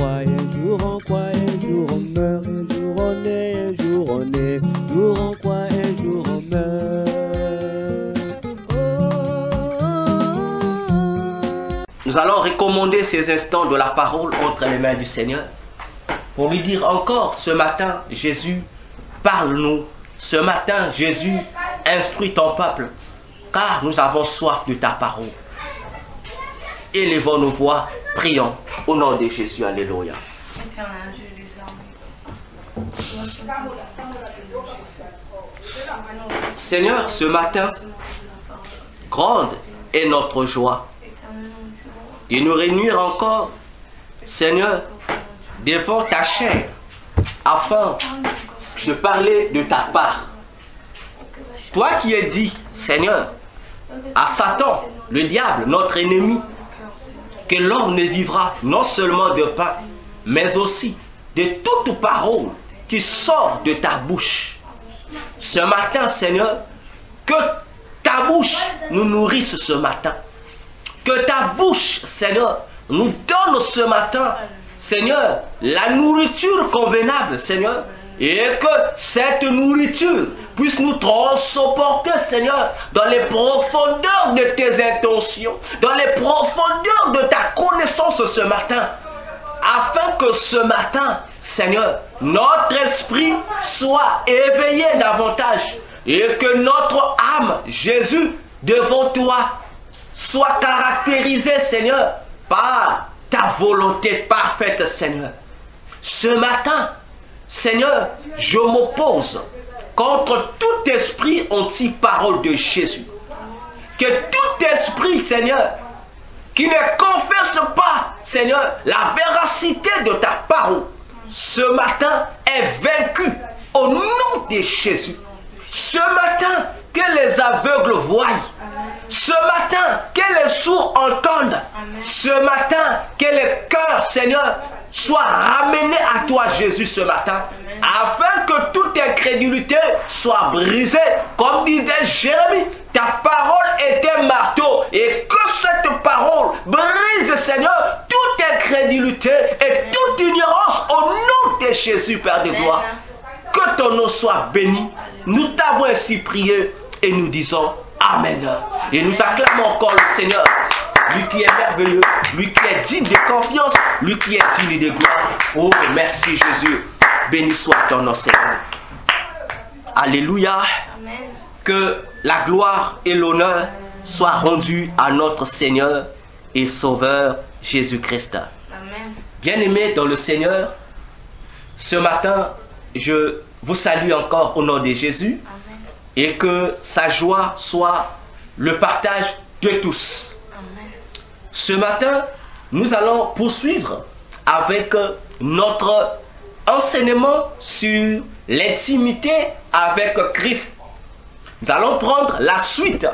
croit, un jour on croit, un jour on meurt, un jour on est, un jour on est, un jour on croit, un jour on meurt. Nous allons recommander ces instants de la parole entre les mains du Seigneur pour lui dire encore ce matin, Jésus, parle-nous. Ce matin, Jésus, instruis ton peuple, car nous avons soif de ta parole. Élevons nos voix, prions au nom de Jésus. Alléluia. Éternel Dieu des armées, Seigneur, ce matin, grande est notre joie de nous réunir encore, Seigneur, devant ta chair, afin de parler de ta part. Toi qui es dit, Seigneur, à Satan, le diable, notre ennemi, que l'homme ne vivra non seulement de pain, mais aussi de toute parole qui sort de ta bouche. Ce matin, Seigneur, que ta bouche nous nourrisse ce matin. Que ta bouche, Seigneur, nous donne ce matin, Seigneur, la nourriture convenable, Seigneur, et que cette nourriture puisse nous transporter, Seigneur, dans les profondeurs de tes intentions, dans les profondeurs de ta connaissance ce matin, afin que ce matin, Seigneur, notre esprit soit éveillé davantage et que notre âme, Jésus, devant toi, soit caractérisée, Seigneur, par ta volonté parfaite, Seigneur. Ce matin, Seigneur, je m'oppose contre tout esprit anti-parole de Jésus. Que tout esprit, Seigneur, qui ne confesse pas, Seigneur, la véracité de ta parole, ce matin est vaincu au nom de Jésus. Ce matin, que les aveugles voient. Ce matin, que les sourds entendent. Ce matin, que les cœurs, Seigneur, soient ramenés à toi, Jésus, ce matin. Afin que toute incrédulité soit brisée. Comme disait Jérémie, ta parole était marteau. Et que cette parole brise, Seigneur, toute incrédulité et toute ignorance au nom de Jésus, Père de gloire. Que ton nom soit béni. Nous t'avons ainsi prié et nous disons Amen. Et nous acclamons encore le Seigneur, lui qui est merveilleux, lui qui est digne de confiance, lui qui est digne de gloire. Oh, merci Jésus. Béni soit ton nom, Seigneur. Alléluia. Amen. Que la gloire et l'honneur soient rendus à notre Seigneur et Sauveur Jésus-Christ. Amen. Bien-aimés dans le Seigneur, ce matin, je vous salue encore au nom de Jésus. Amen. Et que sa joie soit le partage de tous. Amen. Ce matin, nous allons poursuivre avec notre enseignement sur l'intimité avec Christ. Nous allons prendre la suite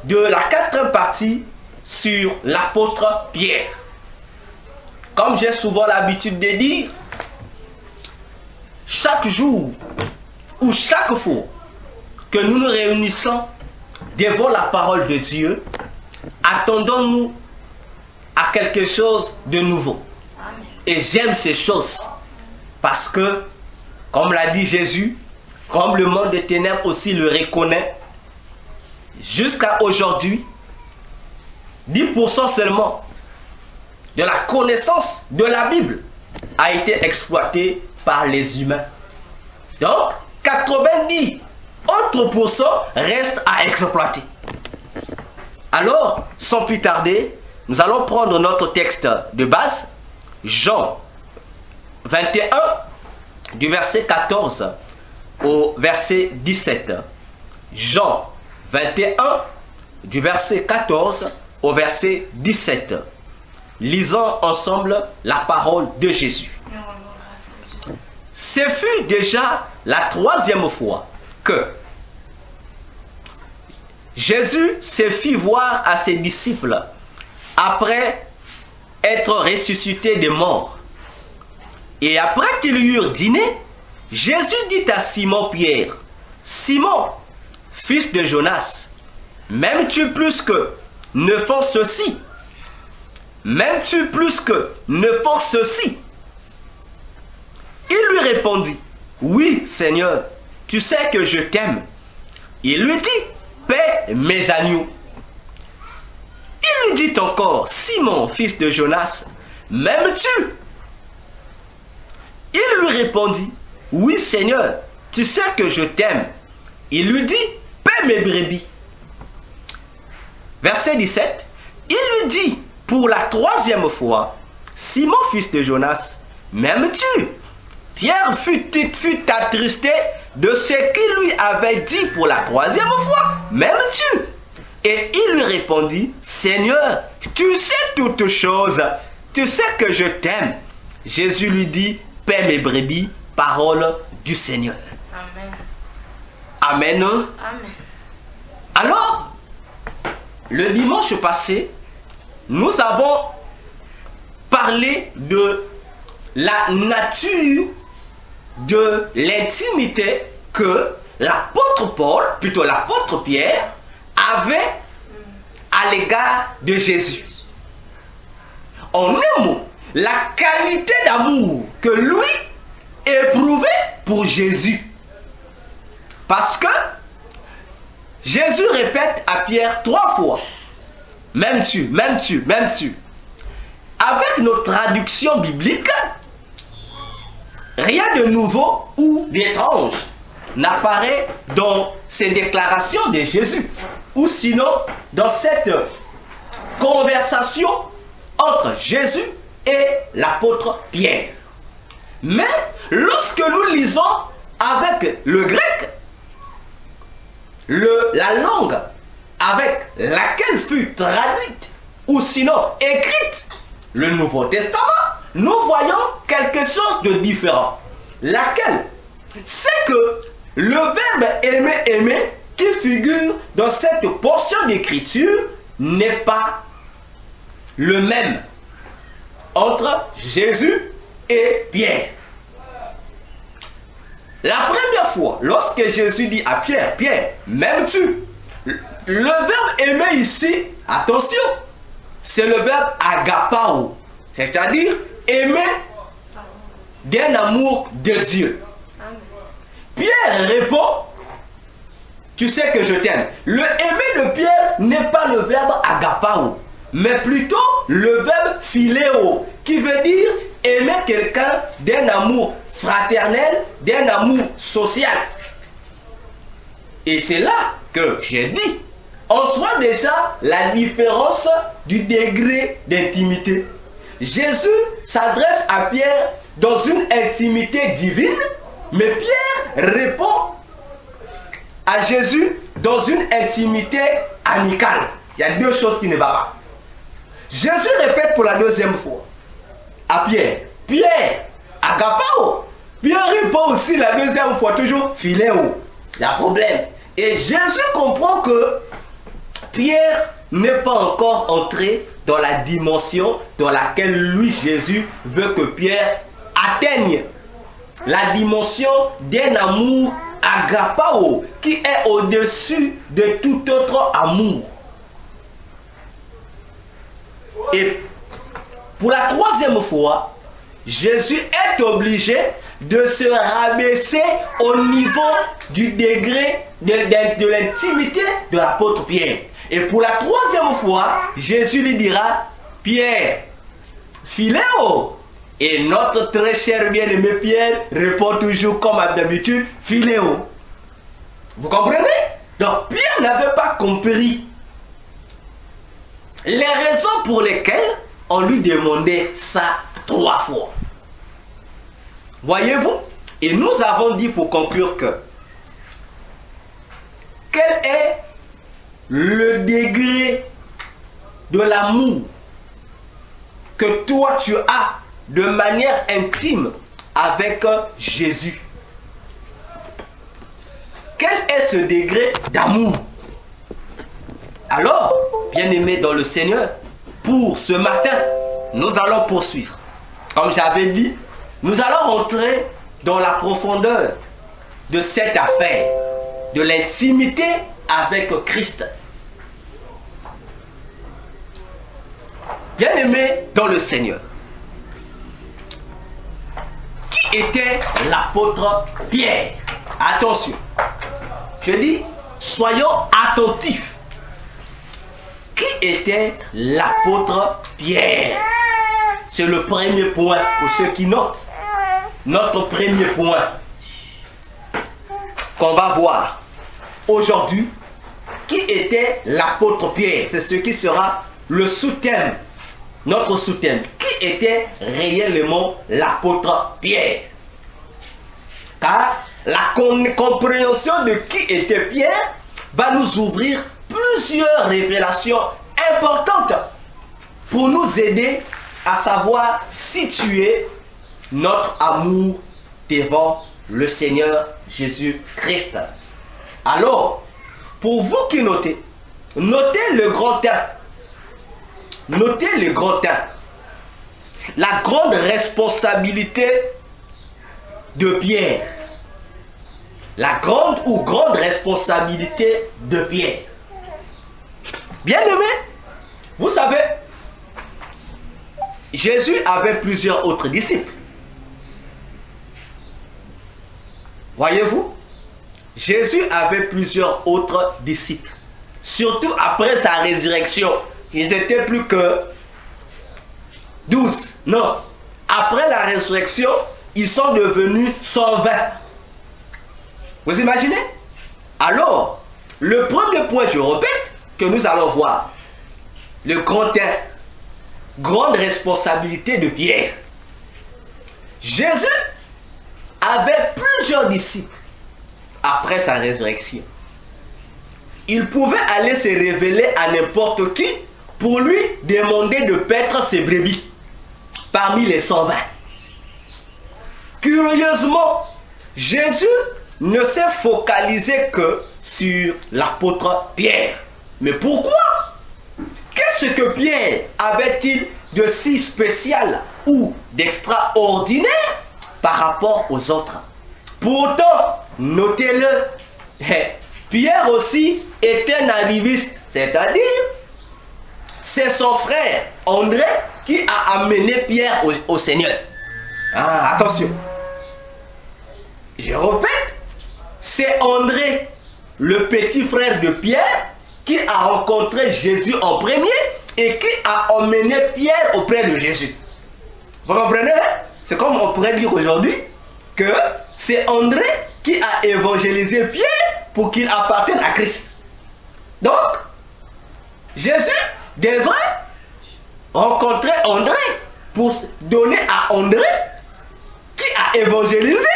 de la 4e partie sur l'apôtre Pierre. Comme j'ai souvent l'habitude de dire, chaque jour ou chaque fois que nous nous réunissons devant la parole de Dieu, attendons-nous à quelque chose de nouveau. Amen. Et j'aime ces choses parce que, comme l'a dit Jésus, comme le monde des ténèbres aussi le reconnaît, jusqu'à aujourd'hui, 10% seulement de la connaissance de la Bible a été exploitée par les humains. Donc, 90 autres pourcents restent à exploiter. Alors, sans plus tarder, nous allons prendre notre texte de base, Jean 21, du verset 14 au verset 17. Jean 21, du verset 14 au verset 17. Lisons ensemble la parole de Jésus. Ce fut déjà la 3e fois que Jésus se fit voir à ses disciples après être ressuscité des morts. Et après qu'ils eurent dîné, Jésus dit à Simon-Pierre, « Simon, fils de Jonas, m'aimes-tu plus que ne font ceci? M'aimes-tu plus que ne font ceci? » lui répondit, oui, Seigneur, tu sais que je t'aime. Il lui dit, paie mes agneaux. Il lui dit encore, Simon, fils de Jonas, m'aimes-tu? Il lui répondit, oui, Seigneur, tu sais que je t'aime. Il lui dit, paie mes brebis. Verset 17, il lui dit pour la troisième fois, Simon, fils de Jonas, m'aimes-tu? Pierre fut attristé de ce qu'il lui avait dit pour la troisième fois, m'aimes-tu? Et il lui répondit, Seigneur, tu sais toutes choses, tu sais que je t'aime. Jésus lui dit, paie mes brebis, parole du Seigneur. Amen. Amen. Amen. Alors, le dimanche passé, nous avons parlé de la nature de l'intimité que l'apôtre Paul, plutôt l'apôtre Pierre, avait à l'égard de Jésus. En un mot, la qualité d'amour que lui éprouvait pour Jésus. Parce que Jésus répète à Pierre 3 fois, m'aimes-tu, m'aimes-tu, m'aimes-tu. Avec nos traductions bibliques, rien de nouveau ou d'étrange n'apparaît dans ces déclarations de Jésus, ou sinon dans cette conversation entre Jésus et l'apôtre Pierre. Mais lorsque nous lisons avec le grec, la langue avec laquelle fut traduite ou sinon écrite le Nouveau Testament, nous voyons quelque chose de différent. Laquelle? C'est que le verbe aimer, aimer, qui figure dans cette portion d'écriture, n'est pas le même entre Jésus et Pierre. La première fois, lorsque Jésus dit à Pierre, Pierre, m'aimes-tu? Le verbe aimer ici, attention, c'est le verbe agapao, c'est-à-dire aimer d'un amour de Dieu. Pierre répond, tu sais que je t'aime. Le aimer de Pierre n'est pas le verbe agapao, mais plutôt le verbe philéo, qui veut dire aimer quelqu'un d'un amour fraternel, d'un amour social. Et c'est là que j'ai dit, on voit déjà la différence du degré d'intimité. Jésus s'adresse à Pierre dans une intimité divine, mais Pierre répond à Jésus dans une intimité amicale. Il y a deux choses qui ne vont pas. Jésus répète pour la deuxième fois à Pierre, Pierre, agapao. Pierre répond aussi la deuxième fois, toujours philéo. Il y a problème. Et Jésus comprend que Pierre n'est pas encore entré dans la dimension dans laquelle lui, Jésus, veut que Pierre atteigne. La dimension d'un amour agapao qui est au-dessus de tout autre amour. Et pour la troisième fois, Jésus est obligé de se rabaisser au niveau du degré de l'intimité de l'apôtre Pierre. Et pour la troisième fois, Jésus lui dira, Pierre, philéo. Et notre très cher bien-aimé Pierre répond toujours comme d'habitude, philéo. Vous comprenez? Donc Pierre n'avait pas compris les raisons pour lesquelles on lui demandait ça 3 fois. Voyez-vous? Et nous avons dit pour conclure que quel est le degré de l'amour que toi tu as de manière intime avec Jésus? Quel est ce degré d'amour? Alors, bien-aimés dans le Seigneur, pour ce matin, nous allons poursuivre. Comme j'avais dit, nous allons rentrer dans la profondeur de cette affaire, de l'intimité avec Christ. Bien-aimés dans le Seigneur, qui qui était l'apôtre Pierre? Attention. Je dis, soyons attentifs. Qui était l'apôtre Pierre? C'est le premier point pour ceux qui notent. Notre premier point qu'on va voir aujourd'hui. Qui était l'apôtre Pierre? C'est ce qui sera le sous-thème, notre sous-thème. Qui était réellement l'apôtre Pierre? Car la compréhension de qui était Pierre va nous ouvrir plusieurs révélations importantes pour nous aider à savoir situer notre amour devant le Seigneur Jésus-Christ. Alors, pour vous qui notez, notez le grand temps. Notez le grand temps. La grande responsabilité de Pierre. La grande ou grande responsabilité de Pierre. Bien-aimé, vous savez, Jésus avait plusieurs autres disciples. Voyez-vous, Jésus avait plusieurs autres disciples. Surtout après sa résurrection. Ils n'étaient plus que 12. Non. Après la résurrection, ils sont devenus 120. Vous imaginez? Alors, le premier point, je répète, que nous allons voir. Le grand thème. Grande responsabilité de Pierre. Jésus avait plusieurs disciples après sa résurrection. Il pouvait aller se révéler à n'importe qui pour lui demander de paître ses brebis parmi les 120. Curieusement, Jésus ne s'est focalisé que sur l'apôtre Pierre. Mais pourquoi? Qu'est-ce que Pierre avait-il de si spécial ou d'extraordinaire par rapport aux autres? Pourtant, notez-le, Pierre aussi est un arriviste, c'est-à-dire c'est son frère André qui a amené Pierre au Seigneur. Ah, attention, je répète, c'est André, le petit frère de Pierre, qui a rencontré Jésus en premier et qui a emmené Pierre auprès de Jésus. Vous comprenez? C'est comme on pourrait dire aujourd'hui que c'est André qui a évangélisé Pierre pour qu'il appartienne à Christ. Donc, Jésus devrait rencontrer André pour donner à André qui a évangélisé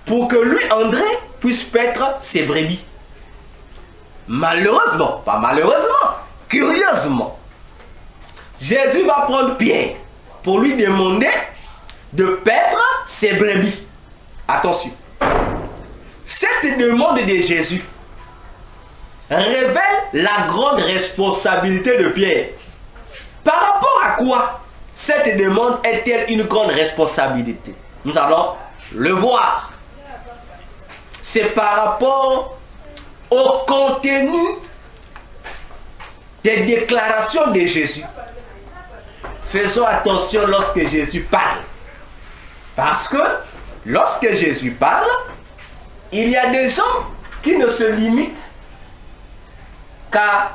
pour que lui, André, puisse paître ses brebis. Malheureusement, pas malheureusement, curieusement, Jésus va prendre Pierre pour lui demander de paître ses brebis. Attention, cette demande de Jésus révèle la grande responsabilité de Pierre. Par rapport à quoi cette demande est-elle une grande responsabilité? Nous allons le voir. C'est par rapport au contenu des déclarations de Jésus. Faisons attention lorsque Jésus parle. Parce que lorsque Jésus parle, il y a des gens qui ne se limitent qu'à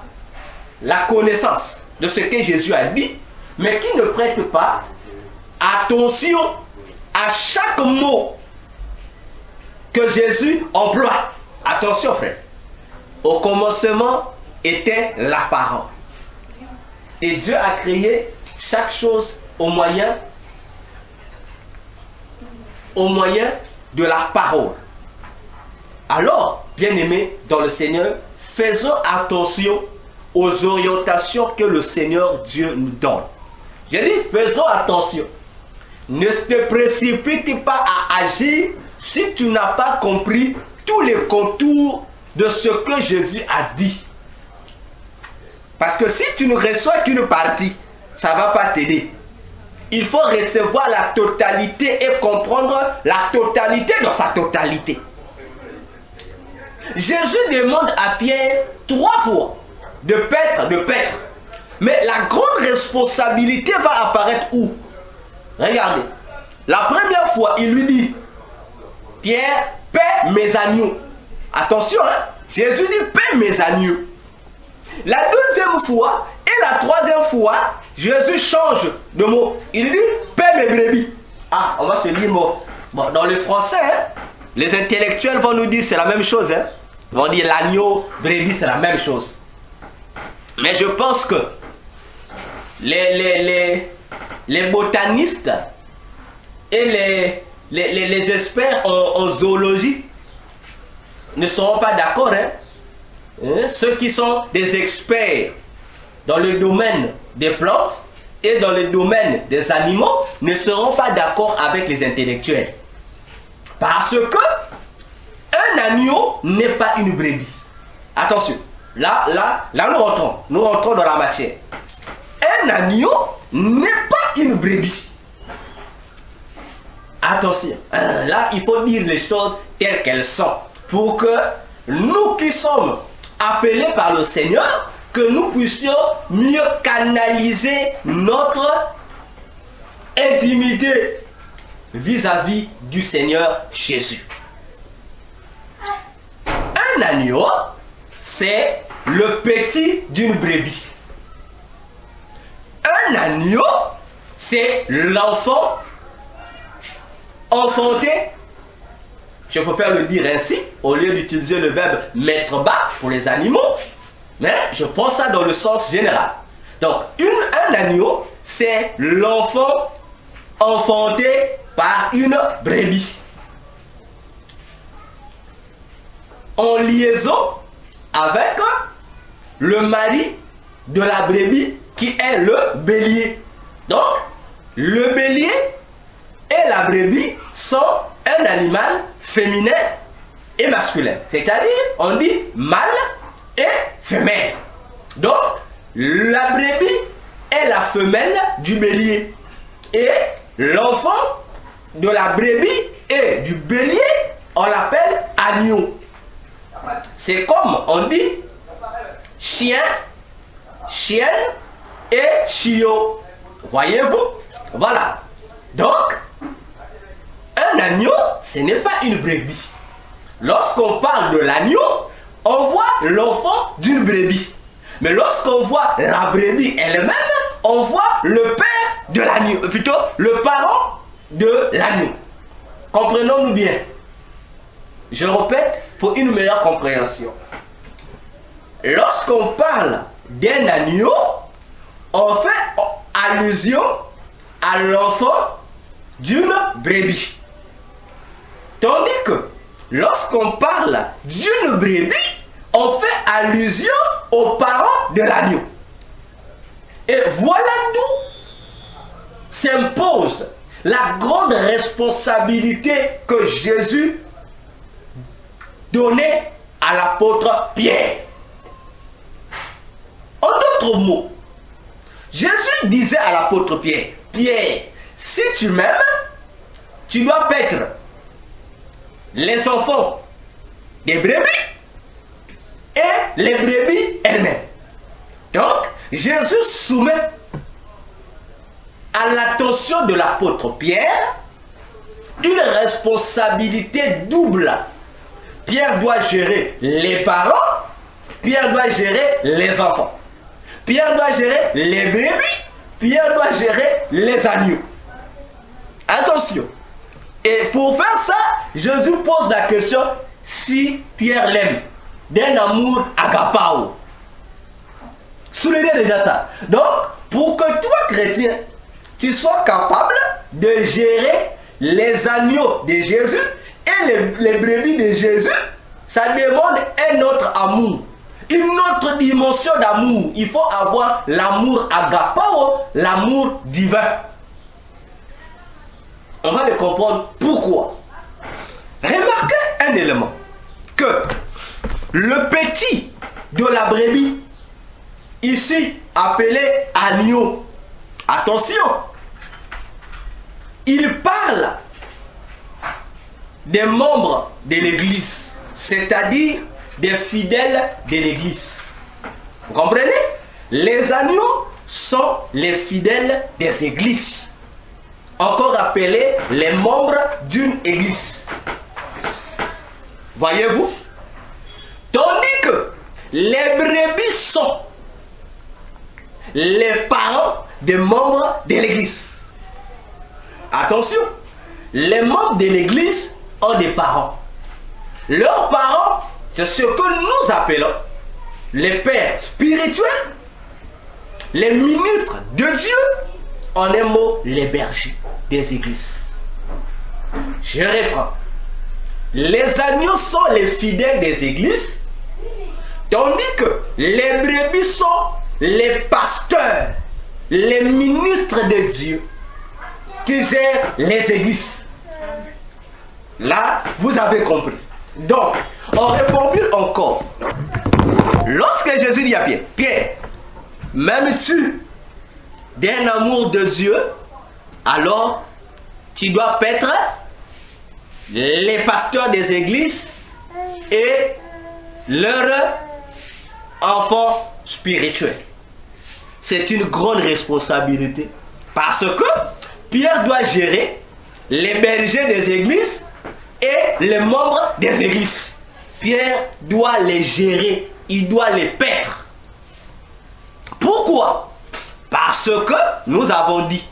la connaissance de ce que Jésus a dit, mais qui ne prêtent pas attention à chaque mot que Jésus emploie. Attention, frère. Au commencement était la parole. Et Dieu a créé chaque chose au moyen de la parole. Alors, bien-aimés dans le Seigneur, faisons attention aux orientations que le Seigneur Dieu nous donne. Je dis, faisons attention. Ne te précipite pas à agir si tu n'as pas compris tous les contours de ce que Jésus a dit. Parce que si tu ne reçois qu'une partie, ça ne va pas t'aider. Il faut recevoir la totalité et comprendre la totalité dans sa totalité. Jésus demande à Pierre 3 fois de paître. Mais la grande responsabilité va apparaître où? Regardez. La première fois, il lui dit, Pierre, paie mes agneaux. Attention, hein? Jésus dit, paie mes agneaux. La deuxième fois et la troisième fois, Jésus change de mot. Il dit, paie mes brebis. Ah, on va se dire, bon, dans le français, hein, les intellectuels vont nous dire c'est la même chose. Hein? Ils vont dire l'agneau, brebis, c'est la même chose. Mais je pense que les botanistes et les experts en zoologie ne seront pas d'accord. Hein? Ceux qui sont des experts dans le domaine des plantes et dans le domaine des animaux ne seront pas d'accord avec les intellectuels. Parce que un agneau n'est pas une brebis. Attention, là nous rentrons dans la matière. Un agneau n'est pas une brebis. Attention, là il faut dire les choses telles qu'elles sont. Pour que nous qui sommes appelés par le Seigneur, que nous puissions mieux canaliser notre intimité vis-à-vis du Seigneur Jésus. Un agneau, c'est le petit d'une brebis. Un agneau, c'est l'enfant enfanté. Je préfère le dire ainsi, au lieu d'utiliser le verbe mettre bas pour les animaux, mais je prends ça dans le sens général. Donc, un agneau, c'est l'enfant enfanté par une brebis. En liaison avec le mari de la brebis qui est le bélier. Donc, le bélier et la brebis sont un animal féminin et masculin. C'est-à-dire, on dit mâle et femelle. Donc, la brebis est la femelle du bélier. Et l'enfant de la brebis et du bélier, on l'appelle agneau. C'est comme on dit chien, chienne et chiot. Voyez-vous? Voilà. Donc, un agneau, ce n'est pas une brebis. Lorsqu'on parle de l'agneau, on voit l'enfant d'une brebis. Mais lorsqu'on voit la brebis elle-même, on voit le père de l'agneau, plutôt le parent de l'agneau. Comprenons-nous bien. Je répète pour une meilleure compréhension. Lorsqu'on parle d'un agneau, on fait allusion à l'enfant d'une brebis. Tandis que lorsqu'on parle d'une brebis, on fait allusion aux parents de l'agneau. Et voilà d'où s'impose la grande responsabilité que Jésus donnait à l'apôtre Pierre. En d'autres mots, Jésus disait à l'apôtre Pierre, Pierre, si tu m'aimes, tu dois paître les enfants des brebis et les brebis elles-mêmes. Donc, Jésus soumet à l'attention de l'apôtre Pierre une responsabilité double. Pierre doit gérer les parents, Pierre doit gérer les enfants. Pierre doit gérer les brebis, Pierre doit gérer les agneaux. Attention. Et pour faire ça, Jésus pose la question si Pierre l'aime, d'un amour agapao. Soulignez déjà ça. Donc, pour que toi, chrétien, tu sois capable de gérer les agneaux de Jésus et les brebis de Jésus, ça demande un autre amour, une autre dimension d'amour. Il faut avoir l'amour agapao, l'amour divin. On va le comprendre pourquoi. Remarquez un élément, que le petit de la brebis, ici appelé agneau, attention, il parle des membres de l'église, c'est-à-dire des fidèles de l'église. Vous comprenez? Les agneaux sont les fidèles des églises. encore appelés les membres d'une église. Voyez-vous? Tandis que les brebis sont les parents des membres de l'église. Attention, les membres de l'église ont des parents. Leurs parents, c'est ce que nous appelons les pères spirituels, les ministres de Dieu, en un mot, les bergers des églises. Je reprends. Les agneaux sont les fidèles des églises, tandis que les brebis sont les pasteurs, les ministres de Dieu qui gèrent les églises. Là, vous avez compris. Donc, on reformule encore. Lorsque Jésus dit à Pierre, Pierre, m'aimes-tu d'un amour de Dieu? Alors, tu dois paître les pasteurs des églises et leurs enfants spirituels. C'est une grande responsabilité parce que Pierre doit gérer les bergers des églises et les membres des églises. Pierre doit les gérer, il doit les paître. Pourquoi? Parce que nous avons dit,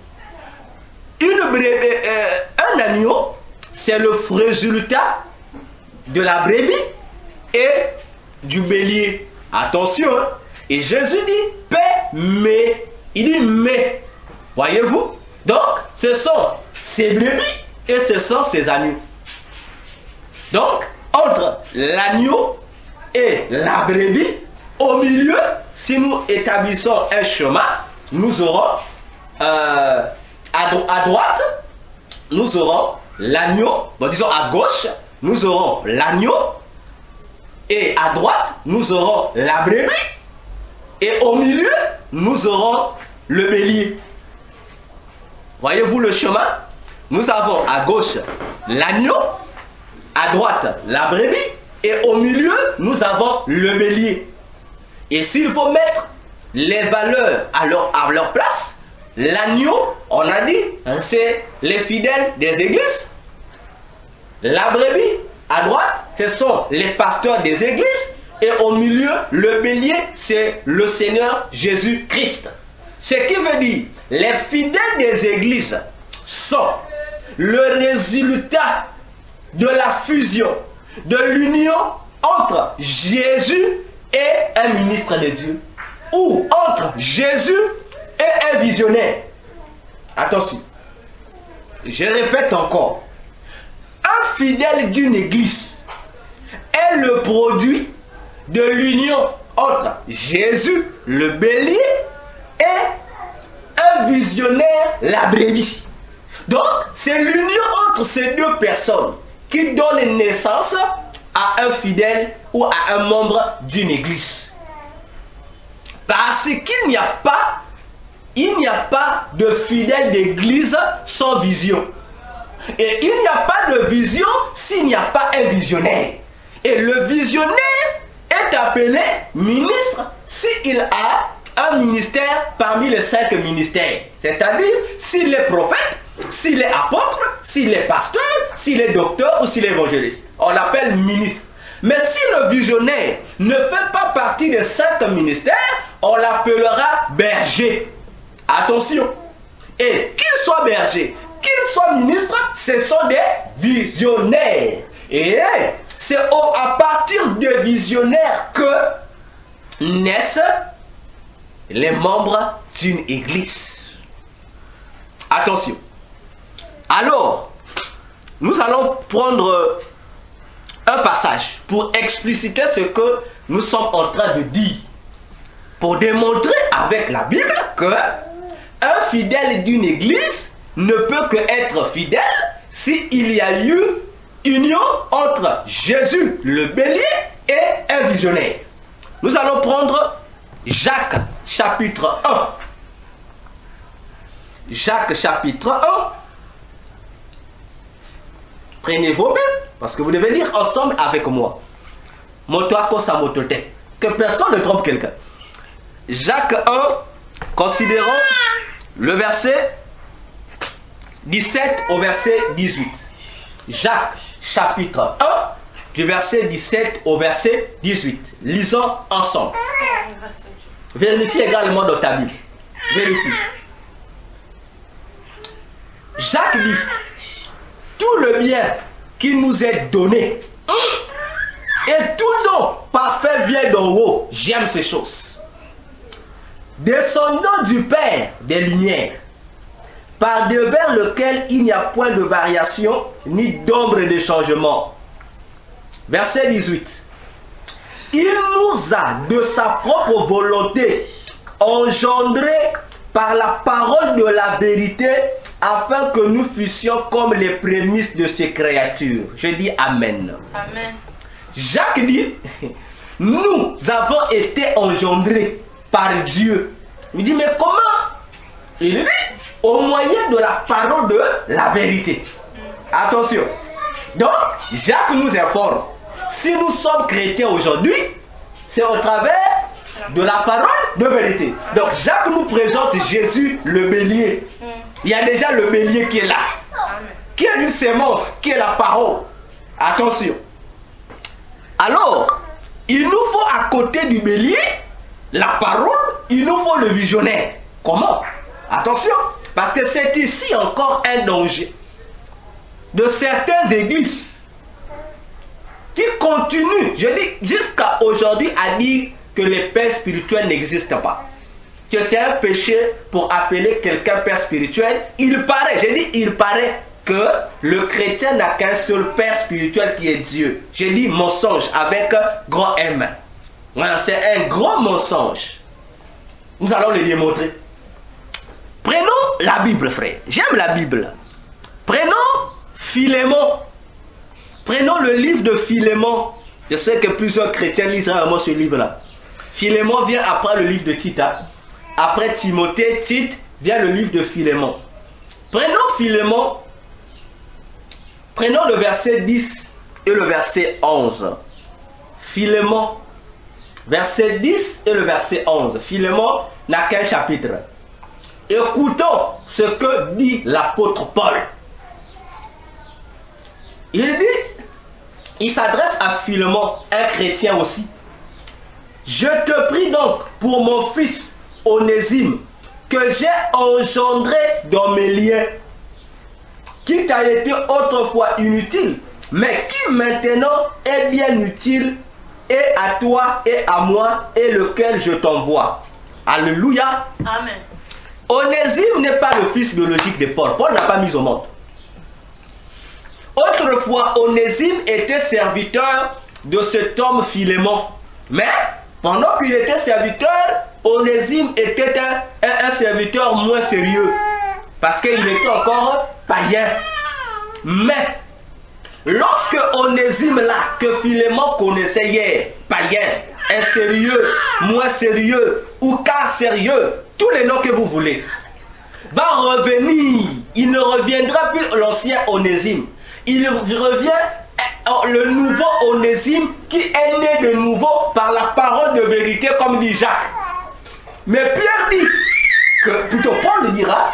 un agneau, c'est le résultat de la brebis et du bélier. Attention, hein? Et Jésus dit, paix, mais. Il dit, mais. Voyez-vous? Donc, ce sont ces brebis et ce sont ces agneaux. Donc, entre l'agneau et la brebis, au milieu, si nous établissons un chemin, nous aurons à droite, nous aurons l'agneau, bon, disons à gauche, nous aurons l'agneau, et à droite, nous aurons la brebis, et au milieu, nous aurons le bélier. Voyez-vous le chemin? Nous avons à gauche l'agneau, à droite la brebis, et au milieu, nous avons le bélier. Et s'il faut mettre les valeurs à leur place, l'agneau, on a dit, c'est les fidèles des églises. La brebis, à droite, ce sont les pasteurs des églises. Et au milieu, le bélier, c'est le Seigneur Jésus-Christ. Ce qui veut dire, les fidèles des églises sont le résultat de la fusion, de l'union entre Jésus et un ministre de Dieu. Ou entre Jésus et un visionnaire. Attention, je répète encore. Un fidèle d'une église est le produit de l'union entre Jésus, le bélier, et un visionnaire, la brebis. Donc, c'est l'union entre ces deux personnes qui donne naissance à un fidèle ou à un membre d'une église. Parce qu'il n'y a pas de fidèle d'église sans vision. Et il n'y a pas de vision s'il n'y a pas un visionnaire. Et le visionnaire est appelé ministre s'il a un ministère parmi les 5 ministères. C'est-à-dire s'il est prophète, s'il est apôtre, s'il est pasteur, s'il est docteur ou s'il est évangéliste. On l'appelle ministre. Mais si le visionnaire ne fait pas partie des 5 ministères, on l'appellera berger. Attention. Et qu'il soit berger, qu'il soit ministre, ce sont des visionnaires. Et c'est à partir des visionnaires que naissent les membres d'une église. Attention. Alors, nous allons prendre un passage pour expliciter ce que nous sommes en train de dire. Pour démontrer avec la Bible que un fidèle d'une église ne peut que être fidèle s'il y a eu union entre Jésus, le bélier, et un visionnaire. Nous allons prendre Jacques chapitre 1. Jacques chapitre 1. Prenez vos Bibles, parce que vous devez lire ensemble avec moi. Motoako samotote. Que personne ne trompe quelqu'un. Jacques 1, considérons le verset 17 au verset 18. Jacques chapitre 1 du verset 17 au verset 18. Lisons ensemble. Vérifie également dans ta Bible. Vérifie. Jacques dit, tout le bien qui nous est donné et tout don parfait vient d'en haut. J'aime ces choses. Descendant du Père des Lumières, par devers lequel il n'y a point de variation ni d'ombre de changement. Verset 18. Il nous a de sa propre volonté engendrés par la parole de la vérité afin que nous fussions comme les prémices de ces créatures. Je dis Amen. Amen. Jacques dit, nous avons été engendrés par Dieu. Il dit, mais comment? Il dit, au moyen de la parole de la vérité. Attention. Donc, Jacques nous informe. Si nous sommes chrétiens aujourd'hui, c'est au travers de la parole de vérité. Donc, Jacques nous présente Jésus, le bélier. Il y a déjà le bélier qui est là. Qui est une sémence, qui est la parole. Attention. Alors, il nous faut à côté du bélier, la parole, il nous faut le visionnaire. Comment? Attention, parce que c'est ici encore un danger de certaines églises qui continuent, je dis jusqu'à aujourd'hui, à dire que les pères spirituels n'existent pas. Que c'est un péché pour appeler quelqu'un père spirituel. Il paraît, je dis il paraît, que le chrétien n'a qu'un seul père spirituel qui est Dieu. Je dis mensonge avec grand M. Voilà, c'est un grand mensonge. Nous allons le démontrer. Prenons la Bible, frère. J'aime la Bible. Prenons Philémon. Prenons le livre de Philémon. Je sais que plusieurs chrétiens lisent vraiment ce livre-là. Philémon vient après le livre de Tite. Après Timothée, Tite, vient le livre de Philémon. Prenons Philémon. Prenons le verset 10 et le verset 11. Philémon, verset 10 et le verset 11. Philémon n'a qu'un chapitre. Écoutons ce que dit l'apôtre Paul. Il dit, il s'adresse à Philémon, un chrétien aussi. Je te prie donc pour mon fils Onésime, que j'ai engendré dans mes liens, qui t'a été autrefois inutile, mais qui maintenant est bien utile, et à toi et à moi, et lequel je t'envoie. Alléluia. Amen. Onésime n'est pas le fils biologique de Paul. Paul n'a pas mis au monde. Autrefois, Onésime était serviteur de cet homme Philémon. Mais, pendant qu'il était serviteur, Onésime était un serviteur moins sérieux. Parce qu'il était encore païen. Mais, lorsque Onésime là, que Philémon connaissait hier, païen, insérieux, moins sérieux, ou car sérieux, tous les noms que vous voulez, va revenir. Il ne reviendra plus l'ancien Onésime. Il revient le nouveau Onésime qui est né de nouveau par la parole de vérité, comme dit Jacques. Mais Pierre dit que, plutôt Paul dira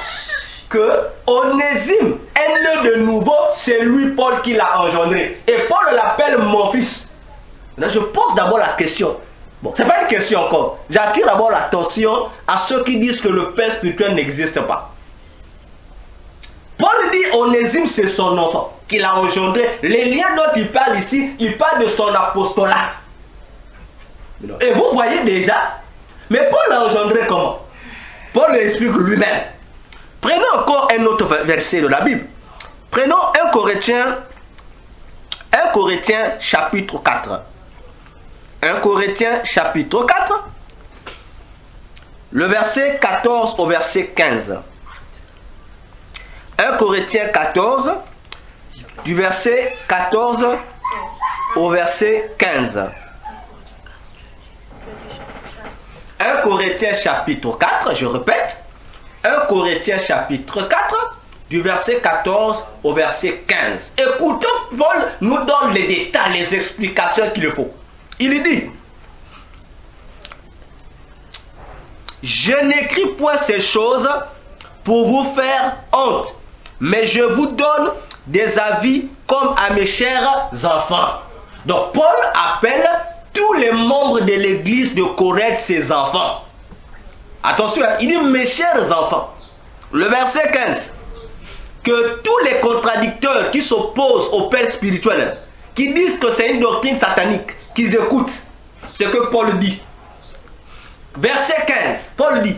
que Onésime est né de nouveau, c'est lui Paul qui l'a engendré. Et Paul l'appelle mon fils. Là, je pose d'abord la question. Bon, c'est pas une question encore. J'attire d'abord l'attention à ceux qui disent que le père spirituel n'existe pas. Paul dit Onésime c'est son enfant qu'il a engendré. Les liens dont il parle ici, il parle de son apostolat. Et vous voyez déjà, mais Paul l'a engendré comment? Paul l'explique lui-même. Prenons encore un autre verset de la Bible. Prenons 1 Corinthiens chapitre 4. 1 Corinthiens chapitre 4, le verset 14 au verset 15. 1 Corinthiens 14, du verset 14 au verset 15. 1 Corinthiens chapitre 4, je répète. 1 Corinthiens chapitre 4, du verset 14 au verset 15. Écoutons, Paul nous donne les détails, les explications qu'il faut. Il dit, je n'écris point ces choses pour vous faire honte, mais je vous donne des avis comme à mes chers enfants. Donc Paul appelle tous les membres de l'église de Corinthe ses enfants. Attention, il dit mes chers enfants. Le verset 15. Que tous les contradicteurs qui s'opposent au Père spirituel, qui disent que c'est une doctrine satanique, qu'ils écoutent ce que Paul dit. Verset 15, Paul dit,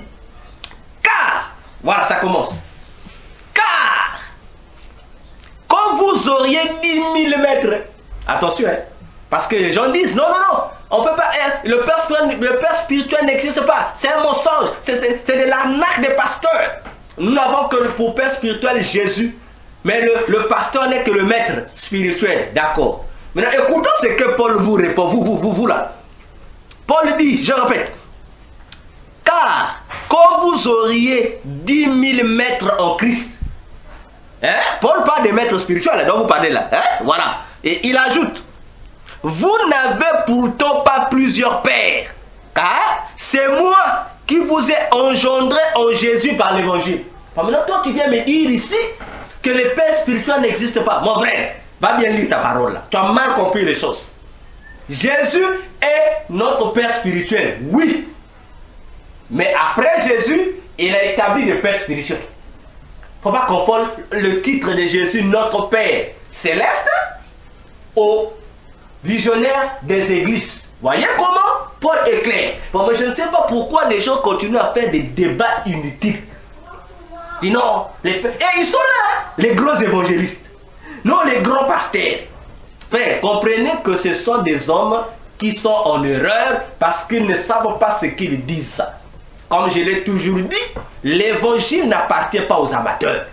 car, voilà ça commence, car, quand vous auriez 10 000 mètres, attention, hein, parce que les gens disent, non, on peut pas, le Père spirituel n'existe pas, c'est un mensonge, c'est de l'arnaque des pasteurs. Nous n'avons que pour Père spirituel Jésus, mais le pasteur n'est que le maître spirituel, d'accord. Maintenant, écoutons ce que Paul vous répond, vous là. Paul dit, je répète, car quand vous auriez 10 000 maîtres en Christ, hein? Paul parle des maîtres spirituels, dont vous parlez là, hein? Voilà. Et il ajoute, vous n'avez pourtant pas plusieurs pères, car c'est moi qui vous ai engendré en Jésus par l'évangile. Maintenant, toi, tu viens me dire ici que les pères spirituels n'existent pas. Mon frère, va bien lire ta parole là. Tu as mal compris les choses. Jésus est notre Père spirituel, oui. Mais après Jésus, il a établi des pères spirituels. Il ne faut pas confondre le titre de Jésus, notre Père céleste, au visionnaire des églises. Voyez comment Paul est clair. Bon, mais je ne sais pas pourquoi les gens continuent à faire des débats inutiles. Dis non, et ils sont là, les gros évangélistes. Non, les grands pasteurs. Frère, comprenez que ce sont des hommes qui sont en erreur parce qu'ils ne savent pas ce qu'ils disent. Comme je l'ai toujours dit, l'évangile n'appartient pas aux amateurs.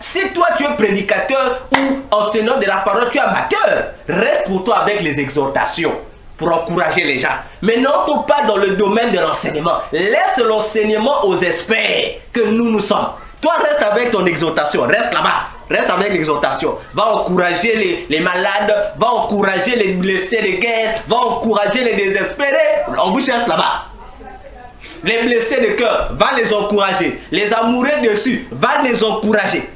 Si toi tu es prédicateur ou enseignant de la parole, tu es amateur, reste pour toi avec les exhortations pour encourager les gens. Mais n'entre pas dans le domaine de l'enseignement. Laisse l'enseignement aux experts que nous sommes. Toi, reste avec ton exhortation. Reste là-bas. Reste avec l'exhortation. Va encourager les malades. Va encourager les blessés de guerre. Va encourager les désespérés. On vous cherche là-bas. Les blessés de cœur, va les encourager. Les amoureux dessus, va les encourager.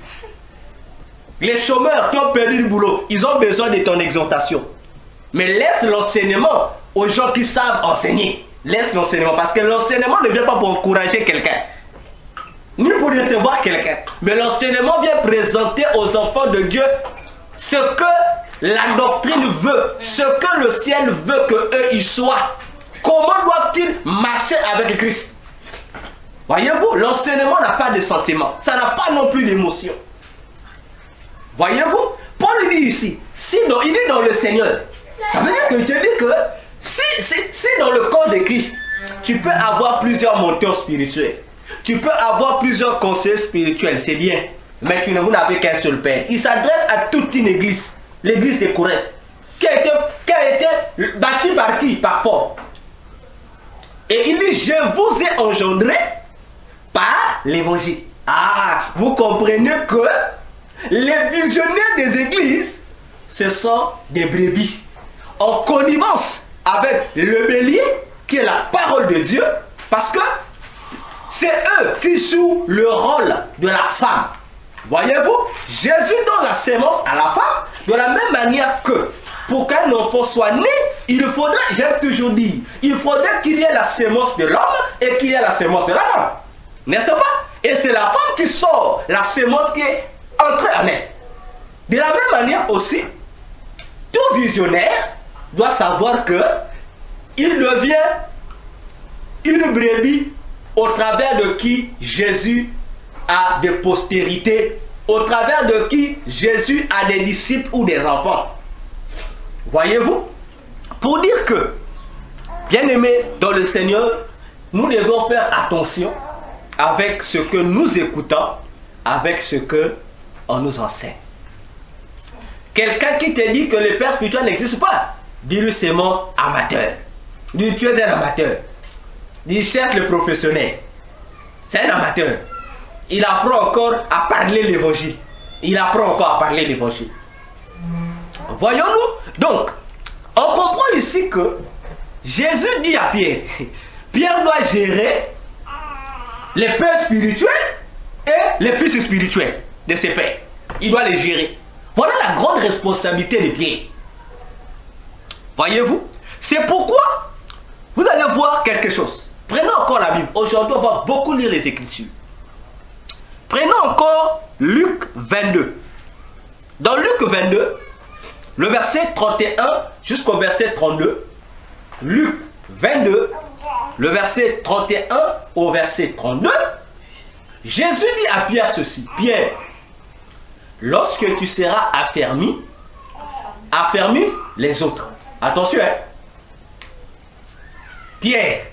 Les chômeurs qui ont perdu le boulot, ils ont besoin de ton exhortation. Mais laisse l'enseignement aux gens qui savent enseigner. Laisse l'enseignement, parce que l'enseignement ne vient pas pour encourager quelqu'un, ni pour recevoir quelqu'un. Mais l'enseignement vient présenter aux enfants de Dieu ce que la doctrine veut, ce que le ciel veut qu'eux ils soient. Comment doivent-ils marcher avec Christ? Voyez-vous, l'enseignement n'a pas de sentiment, ça n'a pas non plus d'émotion. Voyez-vous, Paul dit ici, il dit dans le Seigneur. Ça veut dire que je te dis que si dans le corps de Christ, tu peux avoir plusieurs mentors spirituels, tu peux avoir plusieurs conseillers spirituels, c'est bien, mais vous n'avez qu'un seul Père. Il s'adresse à toute une église, l'église de Corinthe, qui a été bâtie par qui? Par Paul. Et il dit, je vous ai engendré par l'évangile. Ah, vous comprenez que les visionnaires des églises, ce sont des brebis en connivence avec le bélier qui est la parole de Dieu, parce que c'est eux qui jouent le rôle de la femme. Voyez-vous, Jésus donne la sémence à la femme de la même manière que pour qu'un enfant soit né, il faudrait, j'aime toujours dire, il faudrait qu'il y ait la sémence de l'homme et qu'il y ait la sémence de la femme. N'est-ce pas? Et c'est la femme qui sort la sémence qui est entrée en elle. De la même manière aussi, tout visionnaire doit savoir que il devient une brebis au travers de qui Jésus a des postérités, au travers de qui Jésus a des disciples ou des enfants. Voyez-vous? Pour dire que, bien-aimés dans le Seigneur, nous devons faire attention avec ce que nous écoutons, avec ce que on nous enseigne. Quelqu'un qui te dit que le Père spirituel n'existe pas, dis-lui c'est mon amateur. Dis-lui tu es un amateur. Dis cherche le professionnel. C'est un amateur. Il apprend encore à parler l'évangile. Il apprend encore à parler l'évangile. Voyons-nous. Donc, on comprend ici que Jésus dit à Pierre, Pierre doit gérer les pères spirituels et les fils spirituels. de ses pères. Il doit les gérer. Voilà la grande responsabilité de Pierre. Voyez-vous? C'est pourquoi vous allez voir quelque chose. Prenons encore la Bible. Aujourd'hui, on va beaucoup lire les Écritures. Prenons encore Luc 22. Dans Luc 22, le verset 31 jusqu'au verset 32. Luc 22, le verset 31 au verset 32. Jésus dit à Pierre ceci. Pierre, lorsque tu seras affermi les autres. Attention, hein. Pierre,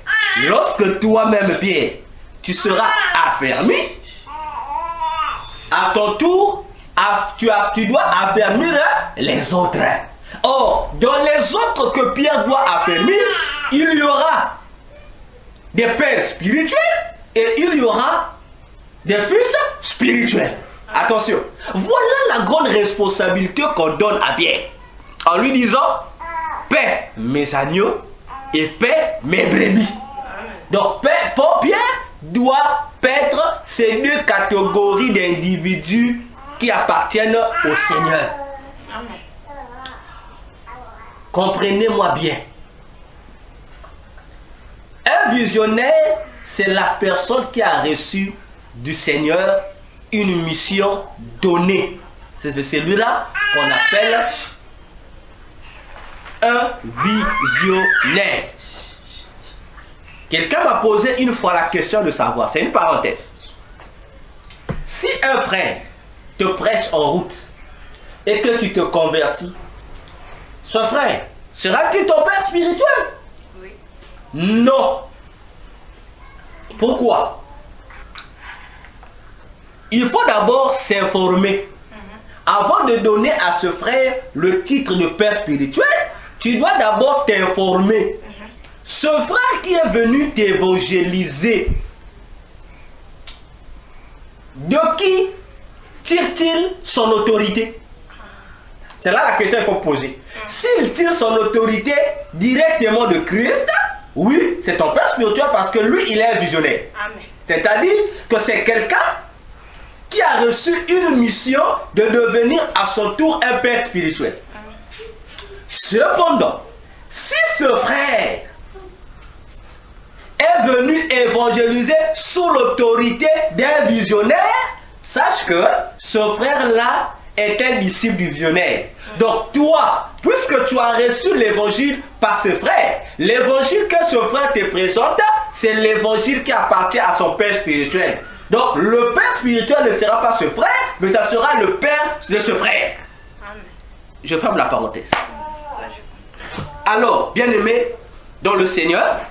lorsque toi-même, Pierre, tu seras affermi, à ton tour, tu dois affermir les autres. Or, dans les autres que Pierre doit affermir, il y aura des pères spirituels et il y aura des fils spirituels. Attention, voilà la grande responsabilité qu'on donne à Pierre. En lui disant, paie mes agneaux et paie mes brebis. Donc, Pierre doit paître ces deux catégories d'individus qui appartiennent au Seigneur. Comprenez-moi bien. Un visionnaire, c'est la personne qui a reçu du Seigneur une mission donnée. C'est celui-là qu'on appelle un visionnaire. Quelqu'un m'a posé une fois la question de savoir, c'est une parenthèse. Si un frère te prêche en route et que tu te convertis, ce frère sera-t-il ton père spirituel? Oui. Non. Pourquoi? Il faut d'abord s'informer. Avant de donner à ce frère le titre de père spirituel, tu dois d'abord t'informer. Ce frère qui est venu t'évangéliser, de qui tire-t-il son autorité? C'est là la question qu'il faut poser. S'il tire son autorité directement de Christ, oui, c'est ton père spirituel parce que lui, il est un visionnaire. C'est-à-dire que c'est quelqu'un qui a reçu une mission de devenir à son tour un père spirituel. Cependant, si ce frère est venu évangéliser sous l'autorité d'un visionnaire, sache que ce frère-là est un disciple du visionnaire. Donc toi, puisque tu as reçu l'évangile par ce frère, l'évangile que ce frère te présente, c'est l'évangile qui appartient à son père spirituel. Donc le père spirituel ne sera pas ce frère, mais ça sera le père de ce frère. Amen. Je ferme la parenthèse. Alors, bien-aimés dans le Seigneur,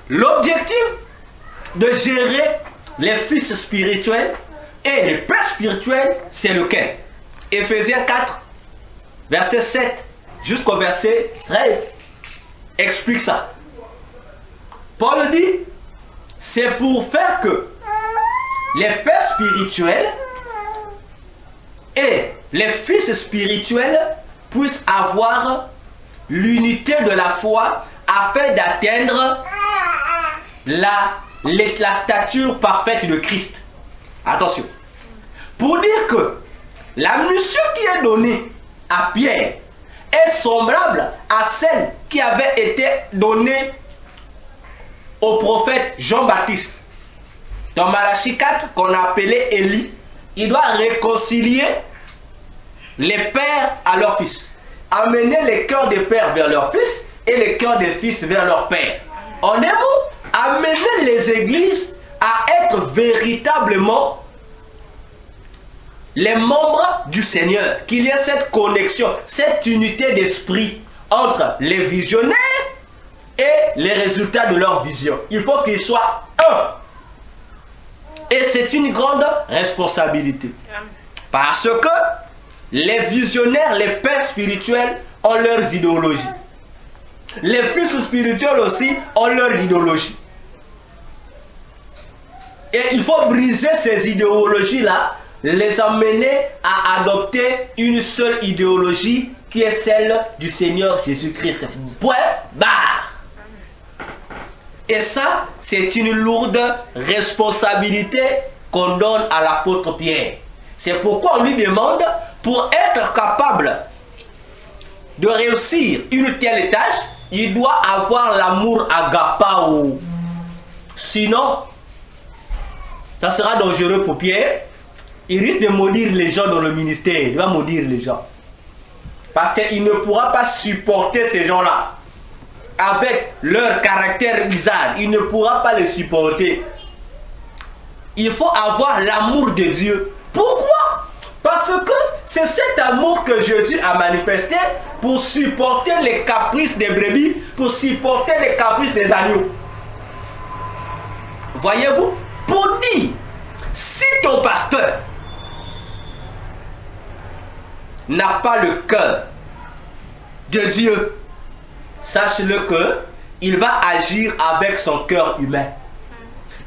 l'objectif de gérer les fils spirituels et les pères spirituels, c'est lequel? Éphésiens 4, verset 7 jusqu'au verset 13 explique ça. Paul dit, c'est pour faire que les pères spirituels et les fils spirituels puissent avoir l'unité de la foi afin d'atteindre la stature parfaite de Christ. Attention. Pour dire que la mission qui est donnée à Pierre est semblable à celle qui avait été donnée au prophète Jean-Baptiste. Dans Malachie 4, qu'on a appelé Élie, il doit réconcilier les pères à leurs fils. Amener les cœurs des pères vers leurs fils et les cœurs des fils vers leurs pères. En un mot, amener les églises à être véritablement les membres du Seigneur. Qu'il y ait cette connexion, cette unité d'esprit entre les visionnaires et les résultats de leur vision. Il faut qu'ils soient un. Et c'est une grande responsabilité. Parce que les visionnaires, les pères spirituels ont leurs idéologies. Les fils spirituels aussi ont leur idéologie. Et il faut briser ces idéologies-là, les amener à adopter une seule idéologie qui est celle du Seigneur Jésus-Christ. Point barre. Et ça, c'est une lourde responsabilité qu'on donne à l'apôtre Pierre. C'est pourquoi on lui demande, pour être capable de réussir une telle tâche, il doit avoir l'amour agapao. Sinon, ça sera dangereux pour Pierre. Il risque de maudire les gens dans le ministère. Il va maudire les gens. Parce qu'il ne pourra pas supporter ces gens-là. Avec leur caractère bizarre, il ne pourra pas les supporter. Il faut avoir l'amour de Dieu. Pourquoi? Parce que c'est cet amour que Jésus a manifesté pour supporter les caprices des brebis, pour supporter les caprices des agneaux. Voyez-vous? Pour dire, si ton pasteur n'a pas le cœur de Dieu, sache-le que il va agir avec son cœur humain.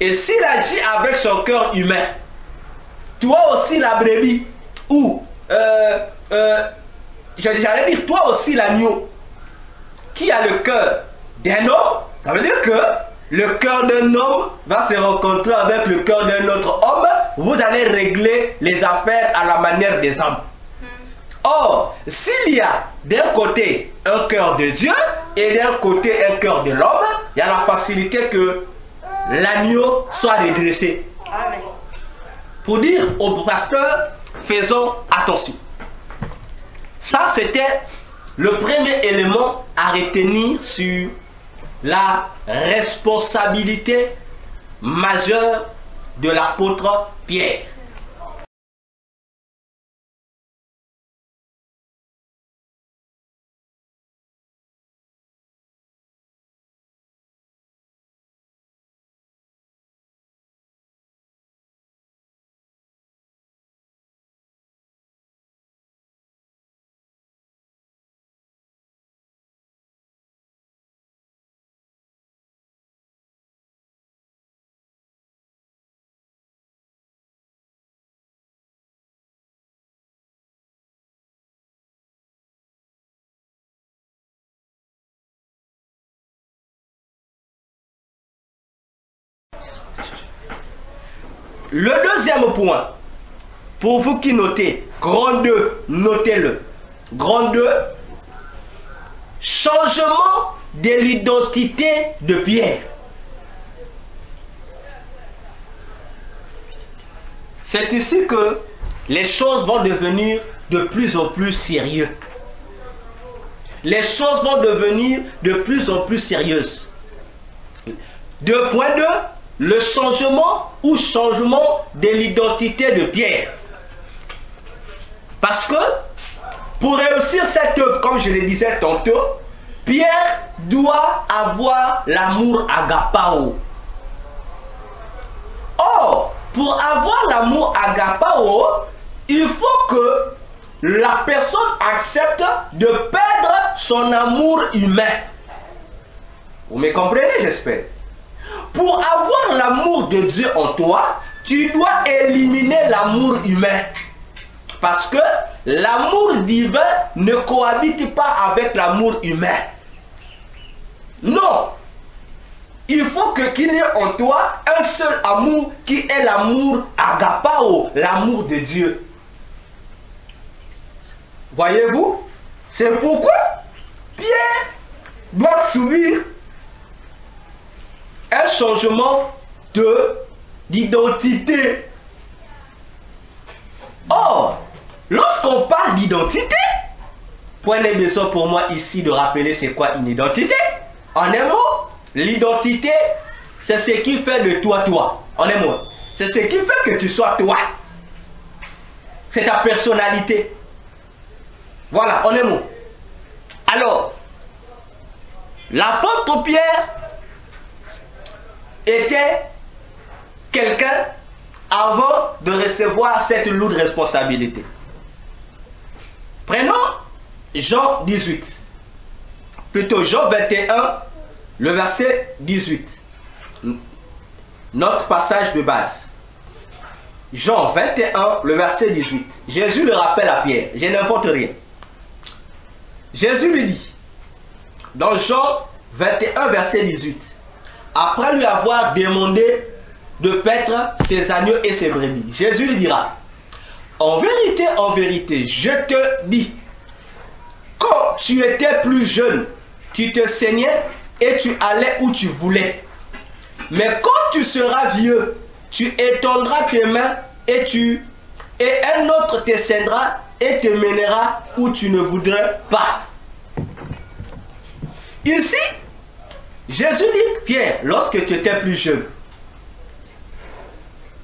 Et s'il agit avec son cœur humain, toi aussi la brebis, ou j'allais dire toi aussi l'agneau, qui a le cœur d'un homme, ça veut dire que le cœur d'un homme va se rencontrer avec le cœur d'un autre homme, vous allez régler les affaires à la manière des hommes. Or, s'il y a d'un côté un cœur de Dieu et d'un côté un cœur de l'homme, il y a la facilité que l'agneau soit redressé. Amen. Pour dire au pasteur, faisons attention. Ça, c'était le premier élément à retenir sur la responsabilité majeure de l'apôtre Pierre. Le deuxième point, pour vous qui notez, grand 2, notez-le. Grand 2, changement de l'identité de Pierre. C'est ici que les choses vont devenir de plus en plus sérieuses. Les choses vont devenir de plus en plus sérieuses. 2.2, le changement de l'identité de Pierre. Parce que pour réussir cette œuvre, comme je le disais tantôt, Pierre doit avoir l'amour agapao. Or, pour avoir l'amour agapao, il faut que la personne accepte de perdre son amour humain. Vous me comprenez, j'espère? Pour avoir l'amour de Dieu en toi, tu dois éliminer l'amour humain. Parce que l'amour divin ne cohabite pas avec l'amour humain. Non. Il faut qu'il y ait en toi un seul amour qui est l'amour agapao, l'amour de Dieu. Voyez-vous? C'est pourquoi Pierre doit subir un changement d'identité. Or, lorsqu'on parle d'identité, point n'est besoin pour moi ici de rappeler c'est quoi une identité. En un mot, l'identité, c'est ce qui fait de toi toi. En un mot, c'est ce qui fait que tu sois toi. C'est ta personnalité. Voilà, en un mot. Alors, l'apôtre Pierre était quelqu'un avant de recevoir cette lourde responsabilité. Prenons Jean 18. Plutôt Jean 21, le verset 18. Notre passage de base. Jean 21, le verset 18. Jésus le rappelle à Pierre. Je n'invente rien. Jésus lui dit, dans Jean 21, verset 18, après lui avoir demandé de paître ses agneaux et ses brebis, Jésus lui dira, en vérité, je te dis, quand tu étais plus jeune, tu te saignais et tu allais où tu voulais. Mais quand tu seras vieux, tu étendras tes mains et un autre te cédera et te mènera où tu ne voudrais pas. Ici, Jésus dit, Pierre, lorsque tu étais plus jeune,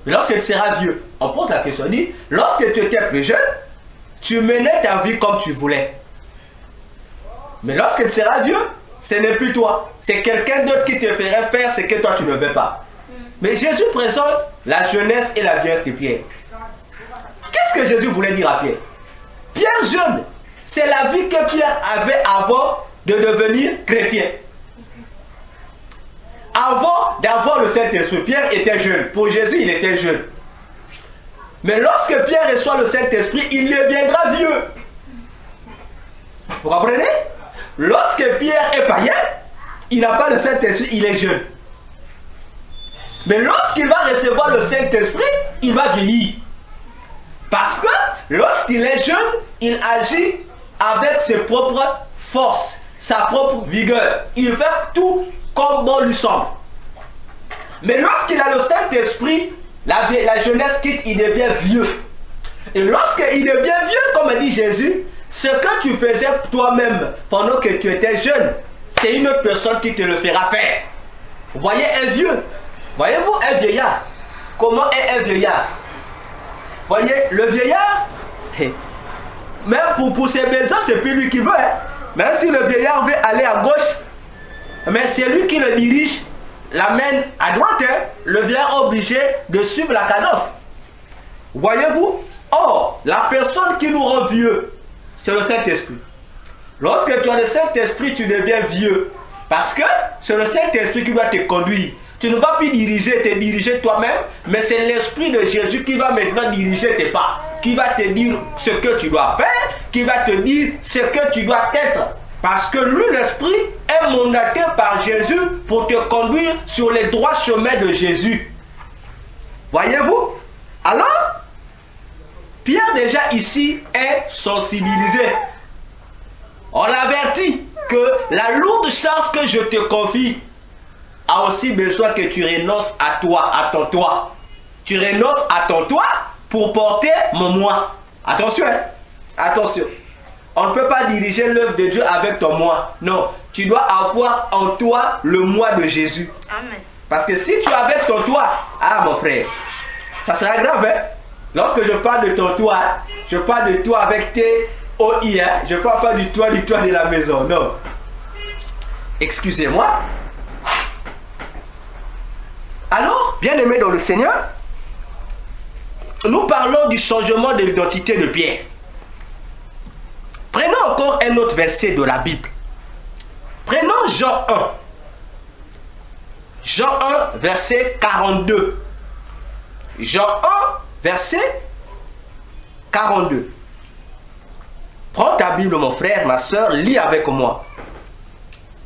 lorsque tu seras vieux, on pose la question, on dit, lorsque tu étais plus jeune, tu menais ta vie comme tu voulais. Mais lorsque tu seras vieux, ce n'est plus toi. C'est quelqu'un d'autre qui te ferait faire ce que toi tu ne veux pas. Mais Jésus présente la jeunesse et la vieillesse de Pierre. Qu'est-ce que Jésus voulait dire à Pierre? Pierre jeune, c'est la vie que Pierre avait avant de devenir chrétien. Avant d'avoir le Saint-Esprit, Pierre était jeune. Pour Jésus, il était jeune. Mais lorsque Pierre reçoit le Saint-Esprit, il deviendra vieux. Vous comprenez? Lorsque Pierre est païen, il n'a pas le Saint-Esprit, il est jeune. Mais lorsqu'il va recevoir le Saint-Esprit, il va vieillir. Parce que lorsqu'il est jeune, il agit avec ses propres forces, sa propre vigueur. Il fait tout comme bon lui semble. Mais lorsqu'il a le Saint-Esprit, la jeunesse quitte, il devient vieux. Et lorsqu'il devient vieux, comme dit Jésus, ce que tu faisais toi-même pendant que tu étais jeune, c'est une autre personne qui te le fera faire. Vous voyez un vieux, voyez-vous un vieillard? Comment est un vieillard? Voyez, le vieillard, même pour ses besoins, c'est plus lui qui veut. Hein. Même si le vieillard veut aller à gauche, mais c'est lui qui le dirige, l'amène à droite. Hein. Le vieillard est obligé de suivre la cadence. Voyez-vous? Or, la personne qui nous rend vieux, c'est le Saint-Esprit. Lorsque tu as le Saint-Esprit, tu deviens vieux. Parce que c'est le Saint-Esprit qui va te conduire. Tu ne vas plus te diriger toi-même, mais c'est l'Esprit de Jésus qui va maintenant diriger tes pas. Qui va te dire ce que tu dois faire, qui va te dire ce que tu dois être. Parce que lui, l'Esprit, est mandaté par Jésus pour te conduire sur les droits chemins de Jésus. Voyez-vous? Alors, Pierre déjà ici est sensibilisé. On l'avertit que la lourde charge que je te confie a aussi besoin que tu renonces à toi, à ton toi. Tu renonces à ton toi pour porter mon moi. Attention, hein? Attention. On ne peut pas diriger l'œuvre de Dieu avec ton moi. Non, tu dois avoir en toi le moi de Jésus. Amen. Parce que si tu as avec ton toi, ah mon frère, ça sera grave, hein? Lorsque je parle de ton toi, je parle de toi avec tes OI, hein? Je ne parle pas du toit de la maison, non. Excusez-moi. Alors, bien-aimés dans le Seigneur, nous parlons du changement de l'identité de Pierre. Prenons encore un autre verset de la Bible. Prenons Jean 1. Jean 1, verset 42. Jean 1, verset 42. Prends ta Bible, mon frère, ma soeur, lis avec moi.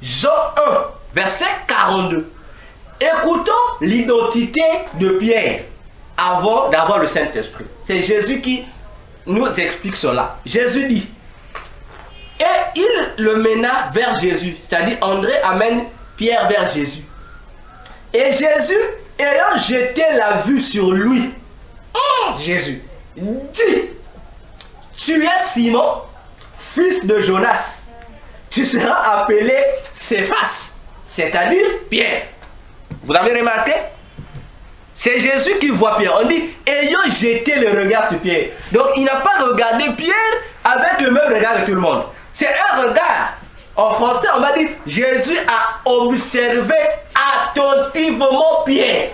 Jean 1, verset 42. Écoutons l'identité de Pierre avant d'avoir le Saint-Esprit. C'est Jésus qui nous explique cela. Jésus dit, et il le mena vers Jésus. C'est-à-dire André amène Pierre vers Jésus. Et Jésus, ayant jeté la vue sur lui, Jésus dit, tu es Simon, fils de Jonas. Tu seras appelé Céphas, c'est-à-dire Pierre. Vous avez remarqué? C'est Jésus qui voit Pierre. On dit, ayant jeté le regard sur Pierre. Donc, il n'a pas regardé Pierre avec le même regard de tout le monde. C'est un regard. En français, on va dire, Jésus a observé attentivement Pierre.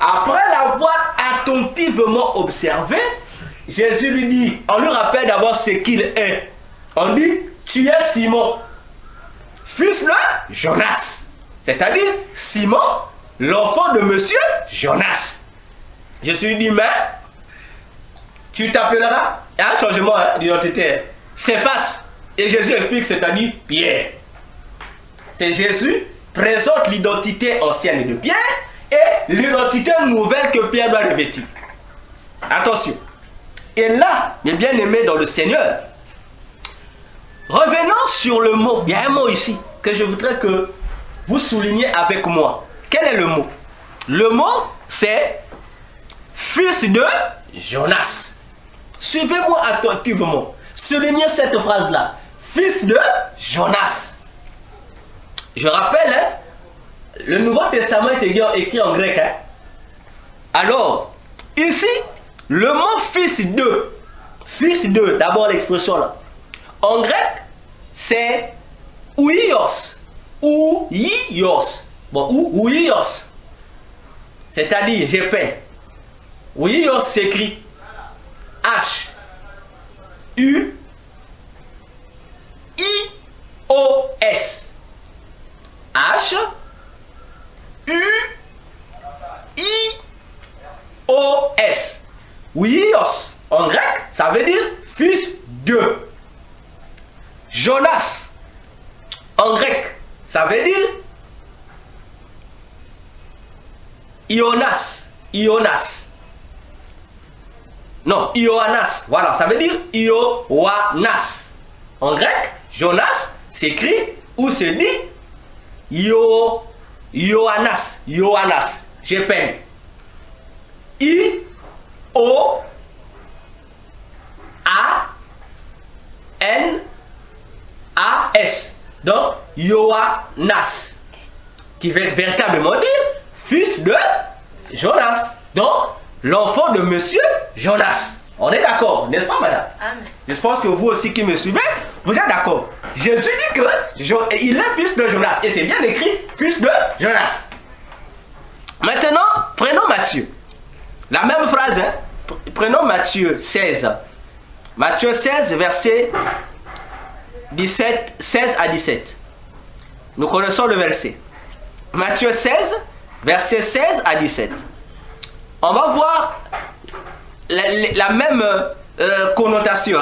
Après l'avoir attentivement observé, Jésus lui dit, on lui rappelle d'abord ce qu'il est. On dit, tu es Simon, fils de Jonas. C'est-à-dire Simon, l'enfant de monsieur Jonas. Jésus lui dit, mais tu t'appelleras, il y a un changement d'identité, Céphas. Et Jésus explique, c'est-à-dire Pierre. C'est Jésus présente l'identité ancienne de Pierre et l'identité nouvelle que Pierre doit revêtir. Attention. Et là, mes bien-aimés dans le Seigneur, revenons sur le mot. Il y a un mot ici que je voudrais que vous souligniez avec moi. Quel est le mot? Le mot, c'est fils de Jonas. Suivez-moi attentivement. Soulignez cette phrase-là. Fils de Jonas. Je rappelle, hein, le Nouveau Testament est écrit en grec. Hein. Alors, ici, le mot fils de, d'abord l'expression là. En grec, c'est ouios. Ouios. Bon, ouios. C'est-à-dire, j'ai peint. Ouios s'écrit H-U-I-O-S. H-U-I-O-S. Ouios, en grec, ça veut dire fils de. Jonas, en grec, ça veut dire Ionas. Non, Ioannas. Voilà, ça veut dire Ioannas. En grec, Jonas s'écrit ou se dit Ioannas. J'ai peine. I-O-A-N-A-S. Donc, Ioannas. Qui veut véritablement dire fils de Jonas. Donc, l'enfant de monsieur Jonas. On est d'accord, n'est-ce pas, madame? Amen. Je pense que vous aussi qui me suivez, vous êtes d'accord. Jésus dit que il est fils de Jonas. Et c'est bien écrit, fils de Jonas. Maintenant, prenons Matthieu. La même phrase, hein? Prenons Matthieu 16. Matthieu 16, verset 16 à 17. Nous connaissons le verset. Matthieu 16, verset 16 à 17. On va voir la même connotation.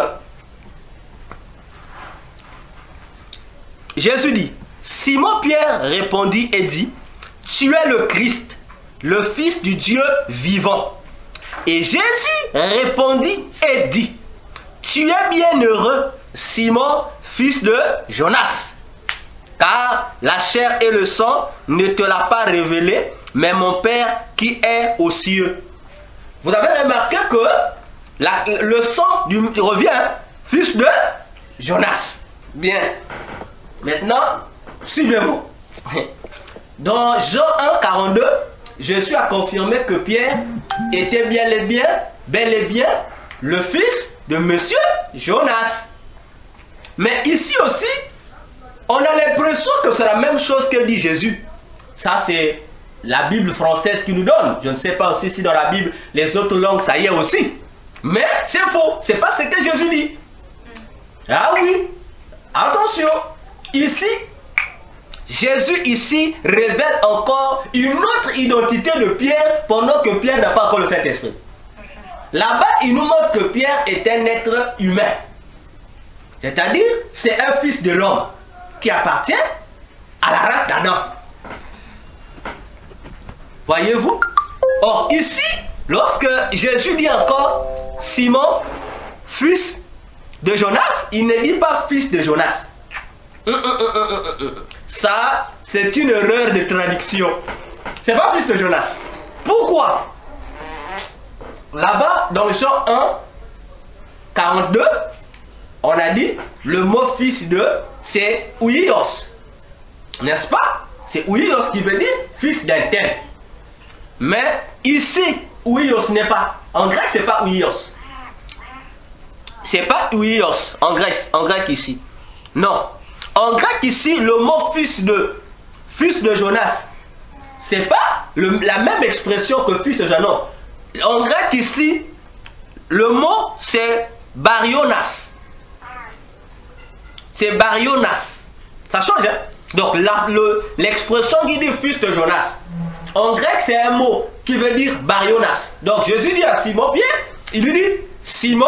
Jésus dit, Simon Pierre répondit et dit, tu es le Christ, le Fils du Dieu vivant. Et Jésus répondit et dit, tu es bienheureux, Simon, fils de Jonas, car la chair et le sang ne te l'a pas révélé, mais mon Père qui est aux cieux. Vous avez remarqué que le sang revient, fils de Jonas. Bien. Maintenant, suivez-moi. Dans Jean 1, 42, Jésus a confirmé que Pierre était bel et bien le fils de monsieur Jonas. Mais ici aussi, on a l'impression que c'est la même chose que dit Jésus. Ça, c'est la Bible française qui nous donne. Je ne sais pas aussi si dans la Bible, les autres langues, ça y est aussi. Mais c'est faux. C'est pas ce que Jésus dit. Ah oui. Attention. Ici, Jésus ici révèle encore une autre identité de Pierre pendant que Pierre n'a pas encore le Saint-Esprit. Là-bas, il nous montre que Pierre est un être humain. C'est-à-dire, c'est un fils de l'homme qui appartient à la race d'Adam. Voyez-vous? Or, ici, lorsque Jésus dit encore Simon, fils de Jonas, il ne dit pas fils de Jonas. Ça, c'est une erreur de traduction. C'est pas fils de Jonas. Pourquoi? Là-bas, dans Jean 1, 42, on a dit le mot fils de, c'est ouios. N'est-ce pas? C'est ouios qui veut dire fils d'un tel. Mais ici, ouios n'est pas. En grec, c'est pas ouios. C'est pas ouios en grec ici. Non. En grec ici, le mot fils de Jonas, c'est pas la même expression que fils de Jonas. En grec ici, le mot c'est barionas. C'est barionas. Ça change, hein? Donc l'expression qui dit fils de Jonas, en grec c'est un mot qui veut dire barionas. Donc Jésus dit à Simon Pierre, il lui dit Simon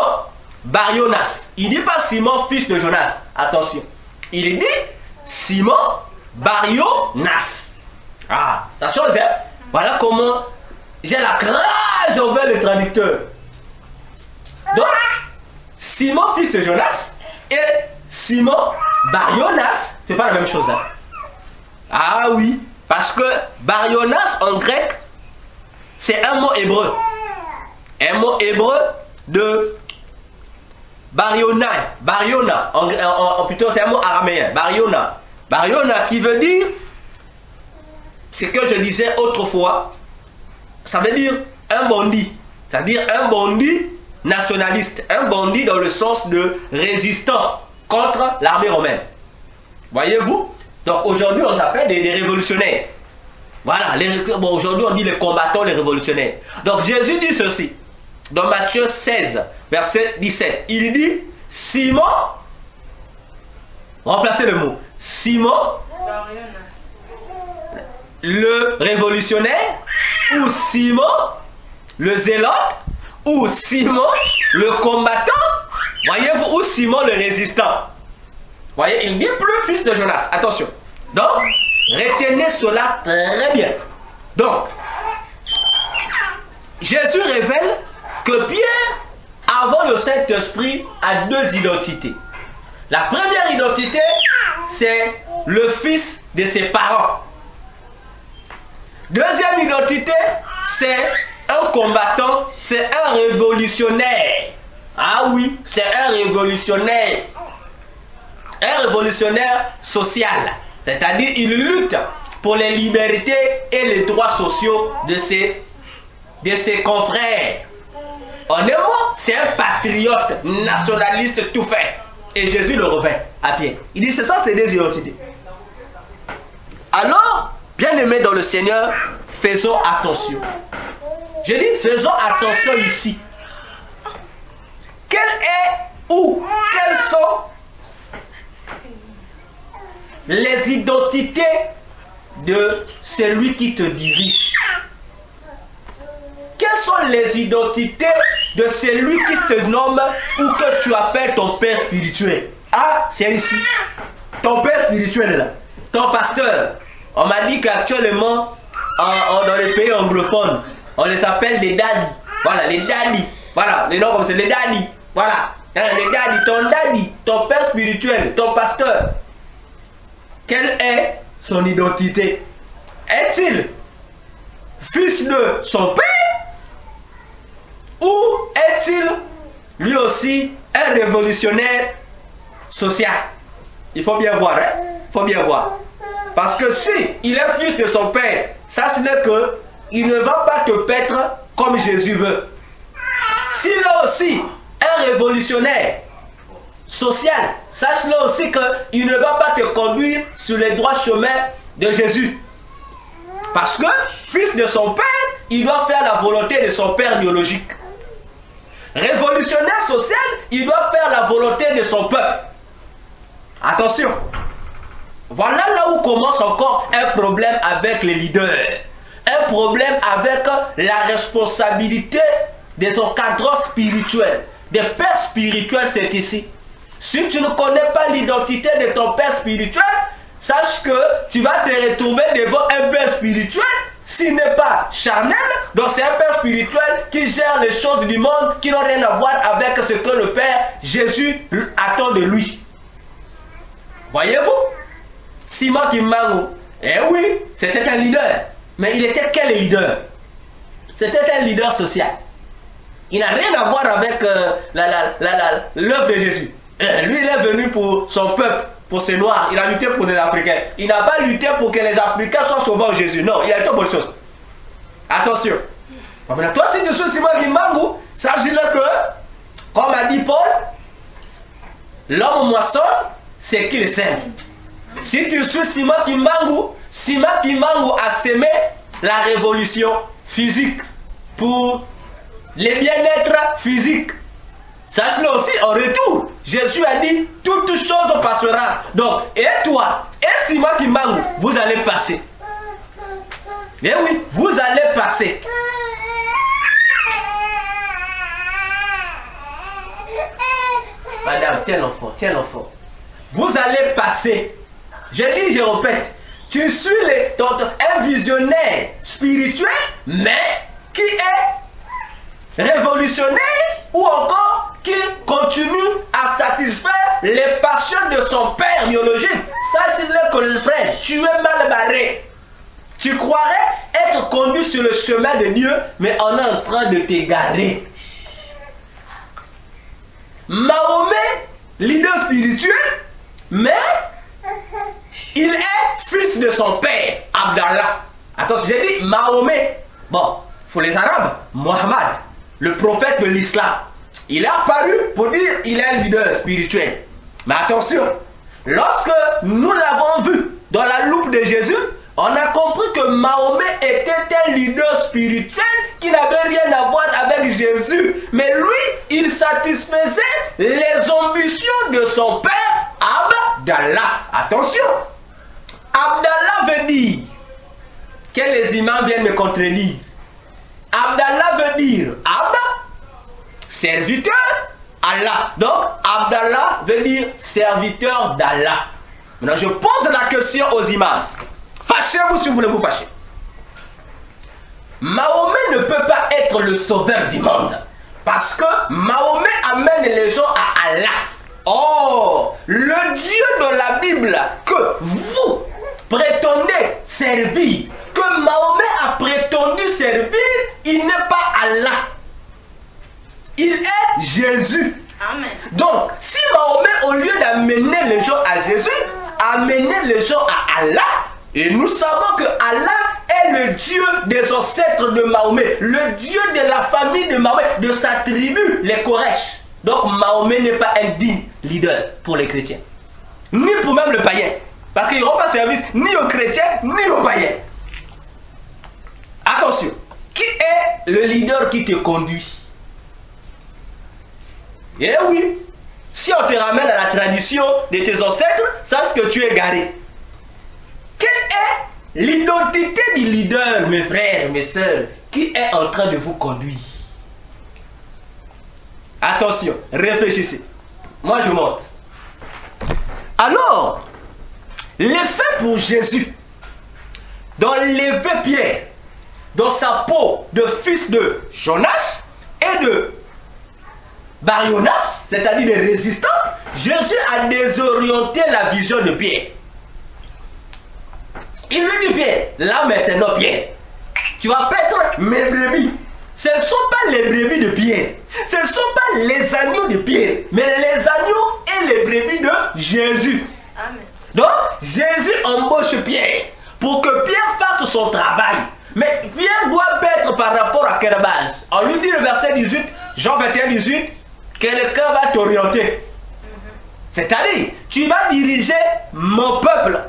barionas. Il dit pas Simon fils de Jonas. Attention. Il dit Simon barionas. Ah, ça change, hein? Voilà comment j'ai la grâce envers le traducteur. Donc, Simon, fils de Jonas, et Simon Barionas, c'est pas la même chose. Hein. Ah oui, parce que Barionas en grec, c'est un mot hébreu. Un mot hébreu de Bariona. Plutôt c'est un mot araméen. Bariona qui veut dire, ce que je disais autrefois, ça veut dire un bandit. C'est-à-dire un bandit nationaliste. Un bandit dans le sens de résistant contre l'armée romaine. Voyez-vous? Donc aujourd'hui on s'appelle des révolutionnaires. Voilà, bon, aujourd'hui on dit les combattants, les révolutionnaires. Donc Jésus dit ceci. Dans Matthieu 16, verset 17. Il dit Simon, remplacez le mot. Simon, le révolutionnaire, ou Simon, le zélote, ou Simon, le combattant, voyez-vous, ou Simon, le résistant. Voyez, il dit plus fils de Jonas. Attention. Donc, retenez cela très bien. Donc, Jésus révèle que Pierre, avant le Saint-Esprit, a deux identités. La première identité, c'est le fils de ses parents. Deuxième identité, c'est un combattant, c'est un révolutionnaire. Ah oui, c'est un révolutionnaire. Un révolutionnaire social. C'est-à-dire, il lutte pour les libertés et les droits sociaux de ses confrères. En un mot, c'est un patriote nationaliste tout fait. Et Jésus le revêt à Pierre. Il dit, c'est ça, c'est des identités. Alors, bien-aimés dans le Seigneur, faisons attention. Je dis, faisons attention ici. Quelles sont les identités de celui qui te dirige? Quelles sont les identités de celui qui te nomme ou que tu appelles ton père spirituel? Ah, c'est ici. Ton père spirituel est là. Ton pasteur. On m'a dit qu'actuellement, dans les pays anglophones, on les appelle des daddies. Voilà, les daddies. Voilà, les noms comme c'est les daddies. Voilà, les daddies, ton père spirituel, ton pasteur. Quelle est son identité? Est-il fils de son père? Ou est-il lui aussi un révolutionnaire social? Il faut bien voir, hein? Il faut bien voir. Parce que si il est fils de son père, sache-le que il ne va pas te paître comme Jésus veut. S'il est aussi un révolutionnaire social, sache-le aussi qu'il ne va pas te conduire sur les droits chemins de Jésus. Parce que, fils de son père, il doit faire la volonté de son père biologique. Révolutionnaire social, il doit faire la volonté de son peuple. Attention. Voilà là où commence encore un problème avec les leaders. Un problème avec la responsabilité des encadrants spirituels. Des pères spirituels, c'est ici. Si tu ne connais pas l'identité de ton père spirituel, sache que tu vas te retrouver devant un père spirituel, s'il n'est pas charnel, donc c'est un père spirituel qui gère les choses du monde qui n'ont rien à voir avec ce que le Père Jésus attend de lui. Voyez-vous? Simon Kimbangu, eh oui, c'était un leader. Mais il était quel leader? C'était un leader social. Il n'a rien à voir avec l'œuvre de Jésus. Lui, il est venu pour son peuple, pour ses Noirs. Il a lutté pour les Africains. Il n'a pas lutté pour que les Africains soient sauvés en Jésus. Non, il a été bonne chose. Attention. Maintenant, toi, si tu suis Simon Kimbangu, sache-le que, comme a dit Paul, l'homme moissonne, c'est qu'il sème. Si tu suis Simon Kimbangu a semé la révolution physique pour les bien-être physiques. Sache-le aussi, en retour, Jésus a dit, toutes choses passera. Donc, et toi, et Simon Kimbangu, vous allez passer. Eh oui, vous allez passer. Madame, tiens l'enfant, tiens l'enfant. Vous allez passer. Je dis, je répète, tu suis un visionnaire spirituel, mais qui est révolutionnaire ou encore qui continue les passions de son père biologique, sache-le que le frère, tu es mal barré. Tu croirais être conduit sur le chemin de Dieu, mais on est en train de t'égarer. Mahomet, leader spirituel, mais il est fils de son père, Abdallah. Attention, j'ai dit Mahomet. Bon, pour les Arabes, Mohammed, le prophète de l'islam, il est apparu pour dire il est un leader spirituel. Mais attention, lorsque nous l'avons vu dans la loupe de Jésus, on a compris que Mahomet était un leader spirituel qui n'avait rien à voir avec Jésus. Mais lui, il satisfaisait les ambitions de son père, Abdallah. Attention, Abdallah veut dire, que les imams viennent me contredire. Abdallah veut dire Abba, serviteur, Allah. Donc, Abdallah veut dire serviteur d'Allah. Maintenant, je pose la question aux imams. Fâchez-vous si vous voulez vous fâcher. Mahomet ne peut pas être le sauveur du monde. Parce que Mahomet amène les gens à Allah. Oh, le Dieu de la Bible que vous prétendez servir, que Mahomet a prétendu servir, il n'est pas Allah. Il est Jésus. Amen. Donc, si Mahomet, au lieu d'amener les gens à Jésus, amenait les gens à Allah, et nous savons que Allah est le Dieu des ancêtres de Mahomet, le Dieu de la famille de Mahomet, de sa tribu, les Koresh. Donc Mahomet n'est pas un digne leader pour les chrétiens, ni pour même le païen, parce qu'ils n'auront pas service ni aux chrétiens, ni aux païens. Attention, qui est le leader qui te conduit? Eh oui, si on te ramène à la tradition de tes ancêtres, sache que tu es garé. Quelle est l'identité du leader, mes frères, mes soeurs, qui est en train de vous conduire? Attention, réfléchissez. Moi, je monte. Alors, l'effet pour Jésus, dans l'élevé Pierre, dans sa peau de fils de Jonas et de Barionas, c'est-à-dire des résistants, Jésus a désorienté la vision de Pierre. Il lui dit, Pierre, là maintenant Pierre, tu vas paître mes brebis. Ce ne sont pas les brebis de Pierre, ce ne sont pas les agneaux de Pierre, mais les agneaux et les brebis de Jésus. Amen. Donc, Jésus embauche Pierre pour que Pierre fasse son travail. Mais Pierre doit paître par rapport à quelle base? On lui dit le verset 18, Jean 21, 18, quelqu'un va t'orienter. C'est-à-dire, tu vas diriger mon peuple.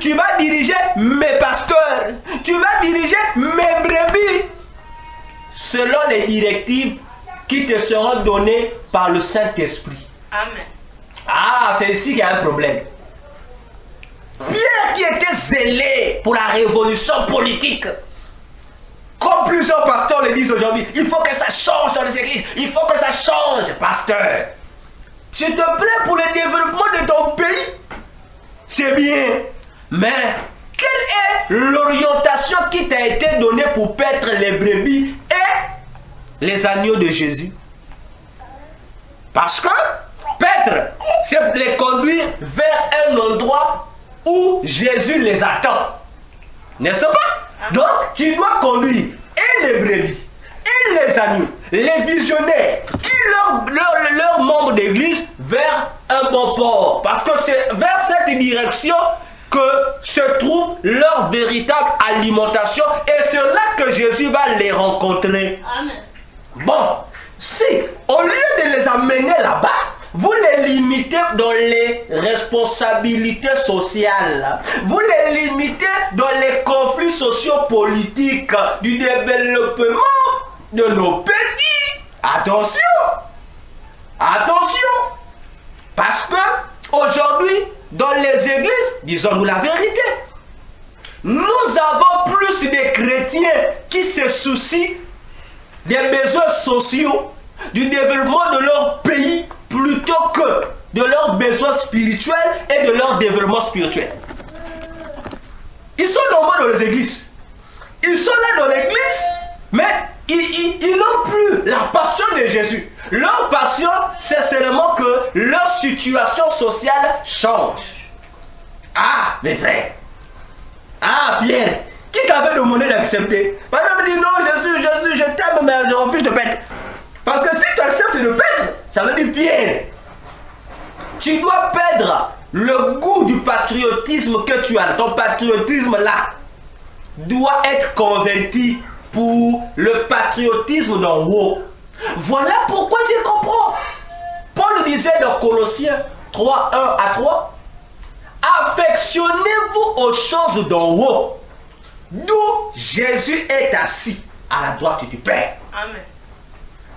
Tu vas diriger mes pasteurs. Tu vas diriger mes brebis. Selon les directives qui te seront données par le Saint-Esprit. Amen. Ah, c'est ici qu'il y a un problème. Pierre qui était zélé pour la révolution politique. Comme plusieurs pasteurs le disent aujourd'hui, il faut que ça change dans les églises. Il faut que ça change, pasteur. S'il te plaît, pour le développement de ton pays, c'est bien. Mais quelle est l'orientation qui t'a été donnée pour paître les brebis et les agneaux de Jésus? Parce que paître, c'est les conduire vers un endroit où Jésus les attend. N'est-ce pas? Donc, tu dois conduire et les brebis, et les agneaux, les visionnaires, et leurs membres d'église vers un bon port. Parce que c'est vers cette direction que se trouve leur véritable alimentation. Et c'est là que Jésus va les rencontrer. Amen. Bon, si au lieu de les amener là-bas, vous les limitez dans les responsabilités sociales, vous les limitez dans les conflits sociopolitiques du développement de nos pays. Attention! Attention! Parce que aujourd'hui, dans les églises, disons-nous la vérité, nous avons plus de chrétiens qui se soucient des besoins sociaux, du développement de leur pays, plutôt que de leurs besoins spirituels et de leur développement spirituel. Ils sont nombreux dans les églises. Ils sont là dans l'église, mais Ils n'ont plus la passion de Jésus. Leur passion, c'est seulement que leur situation sociale change. Ah, mes frères. Ah, Pierre. Qui t'avait demandé d'accepter? Par exemple, dit non, Jésus, je t'aime, mais je refuse de paître. Parce que si tu acceptes de paître, ça veut dire Pierre. Tu dois perdre le goût du patriotisme que tu as. Ton patriotisme là doit être converti pour le patriotisme d'en haut. Voilà pourquoi je comprends. Paul disait dans Colossiens 3, 1 à 3, affectionnez-vous aux choses d'en haut, d'où Jésus est assis à la droite du Père. Amen.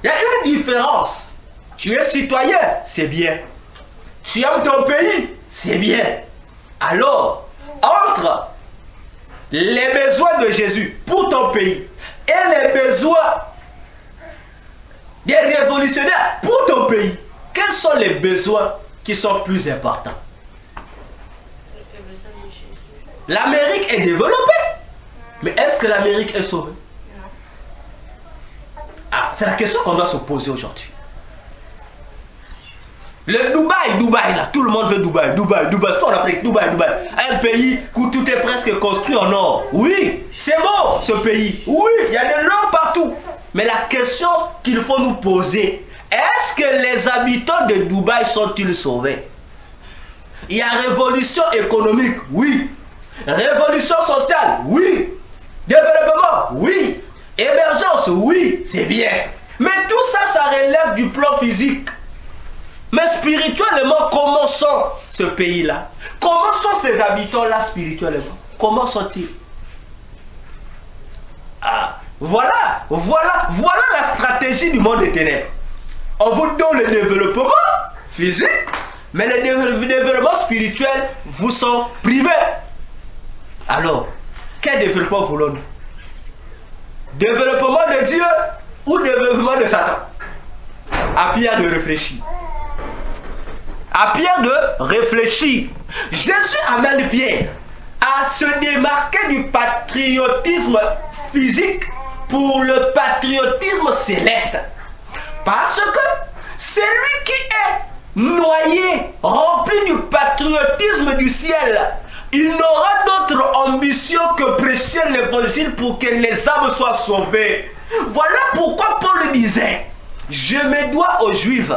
Il y a une différence. Tu es citoyen, c'est bien. Tu aimes ton pays, c'est bien. Alors, entre les besoins de Jésus pour ton pays et les besoins des révolutionnaires pour ton pays, quels sont les besoins qui sont plus importants? L'Amérique est développée, mais est-ce que l'Amérique est sauvée? Ah, c'est la question qu'on doit se poser aujourd'hui. Le Dubaï là, tout le monde veut Dubaï, tout en Afrique, Dubaï. Un pays où tout est presque construit en or. Oui, c'est beau ce pays. Oui, il y a de l'or partout. Mais la question qu'il faut nous poser, est-ce que les habitants de Dubaï sont-ils sauvés? Il y a révolution économique, oui. Révolution sociale, oui. Développement, oui. Émergence, oui, c'est bien. Mais tout ça, ça relève du plan physique. Mais spirituellement, comment sont ce pays-là? Comment sont ces habitants-là spirituellement? Comment sont-ils? Ah, voilà la stratégie du monde des ténèbres. On vous donne le développement physique, mais le développement spirituel vous sont privés. Alors, quel développement voulons-nous? Développement de Dieu ou développement de Satan? À Pierre de réfléchir. À Pierre de réfléchir. Jésus amène Pierre à se démarquer du patriotisme physique pour le patriotisme céleste. Parce que c'est lui qui est noyé, rempli du patriotisme du ciel. Il n'aura d'autre ambition que prêcher l'évangile pour que les âmes soient sauvées. Voilà pourquoi Paul disait, je me dois aux Juifs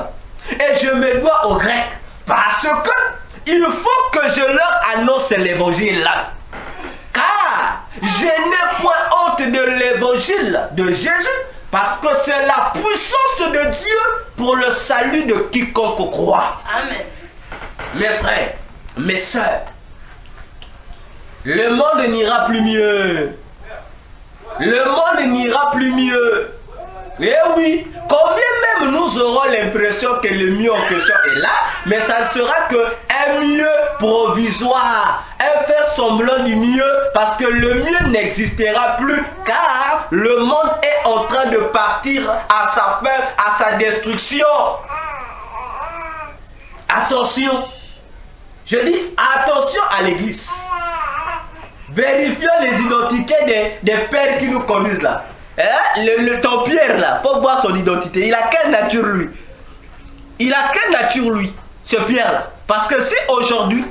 et je me dois aux Grecs. Parce que il faut que je leur annonce l'évangile là. Car je n'ai point honte de l'évangile de Jésus, parce que c'est la puissance de Dieu pour le salut de quiconque croit. Amen. Mes frères, mes sœurs, le monde n'ira plus mieux. Le monde n'ira plus mieux. Eh oui, combien même nous aurons l'impression que le mieux en question est là, mais ça ne sera qu'un mieux provisoire, un fait semblant du mieux, parce que le mieux n'existera plus, car le monde est en train de partir à sa fin, à sa destruction. Attention, je dis attention à l'église. Vérifions les identités des pères qui nous conduisent là. Ton Pierre là, il faut voir son identité. Il a quelle nature lui? Il a quelle nature lui, ce Pierre là? Parce que si aujourd'hui,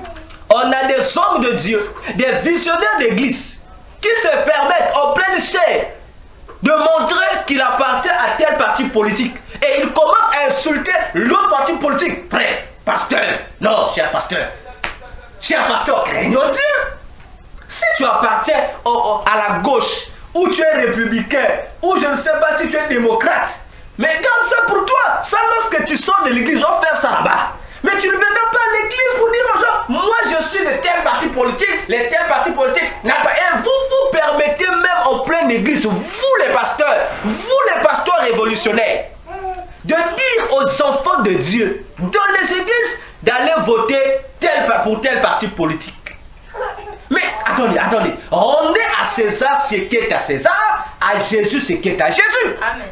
on a des hommes de Dieu, des visionnaires d'église, qui se permettent en pleine chair de montrer qu'il appartient à tel parti politique, et il commence à insulter l'autre parti politique. Frère, pasteur, non, cher pasteur, craignons Dieu. Si tu appartiens à la gauche, ou tu es républicain, ou je ne sais pas si tu es démocrate, mais garde ça pour toi. Ça, lorsque tu sors de l'église, on va faire ça là-bas. Mais tu ne viendras pas à l'église pour dire aux gens, moi je suis de tel parti politique, les tels partis politiques. Et vous vous permettez même en pleine église, vous les pasteurs révolutionnaires, de dire aux enfants de Dieu, dans les églises, d'aller voter pour tel parti politique. Mais attendez, rendez à César ce qui est à César, à Jésus ce qui est à Jésus. Amen.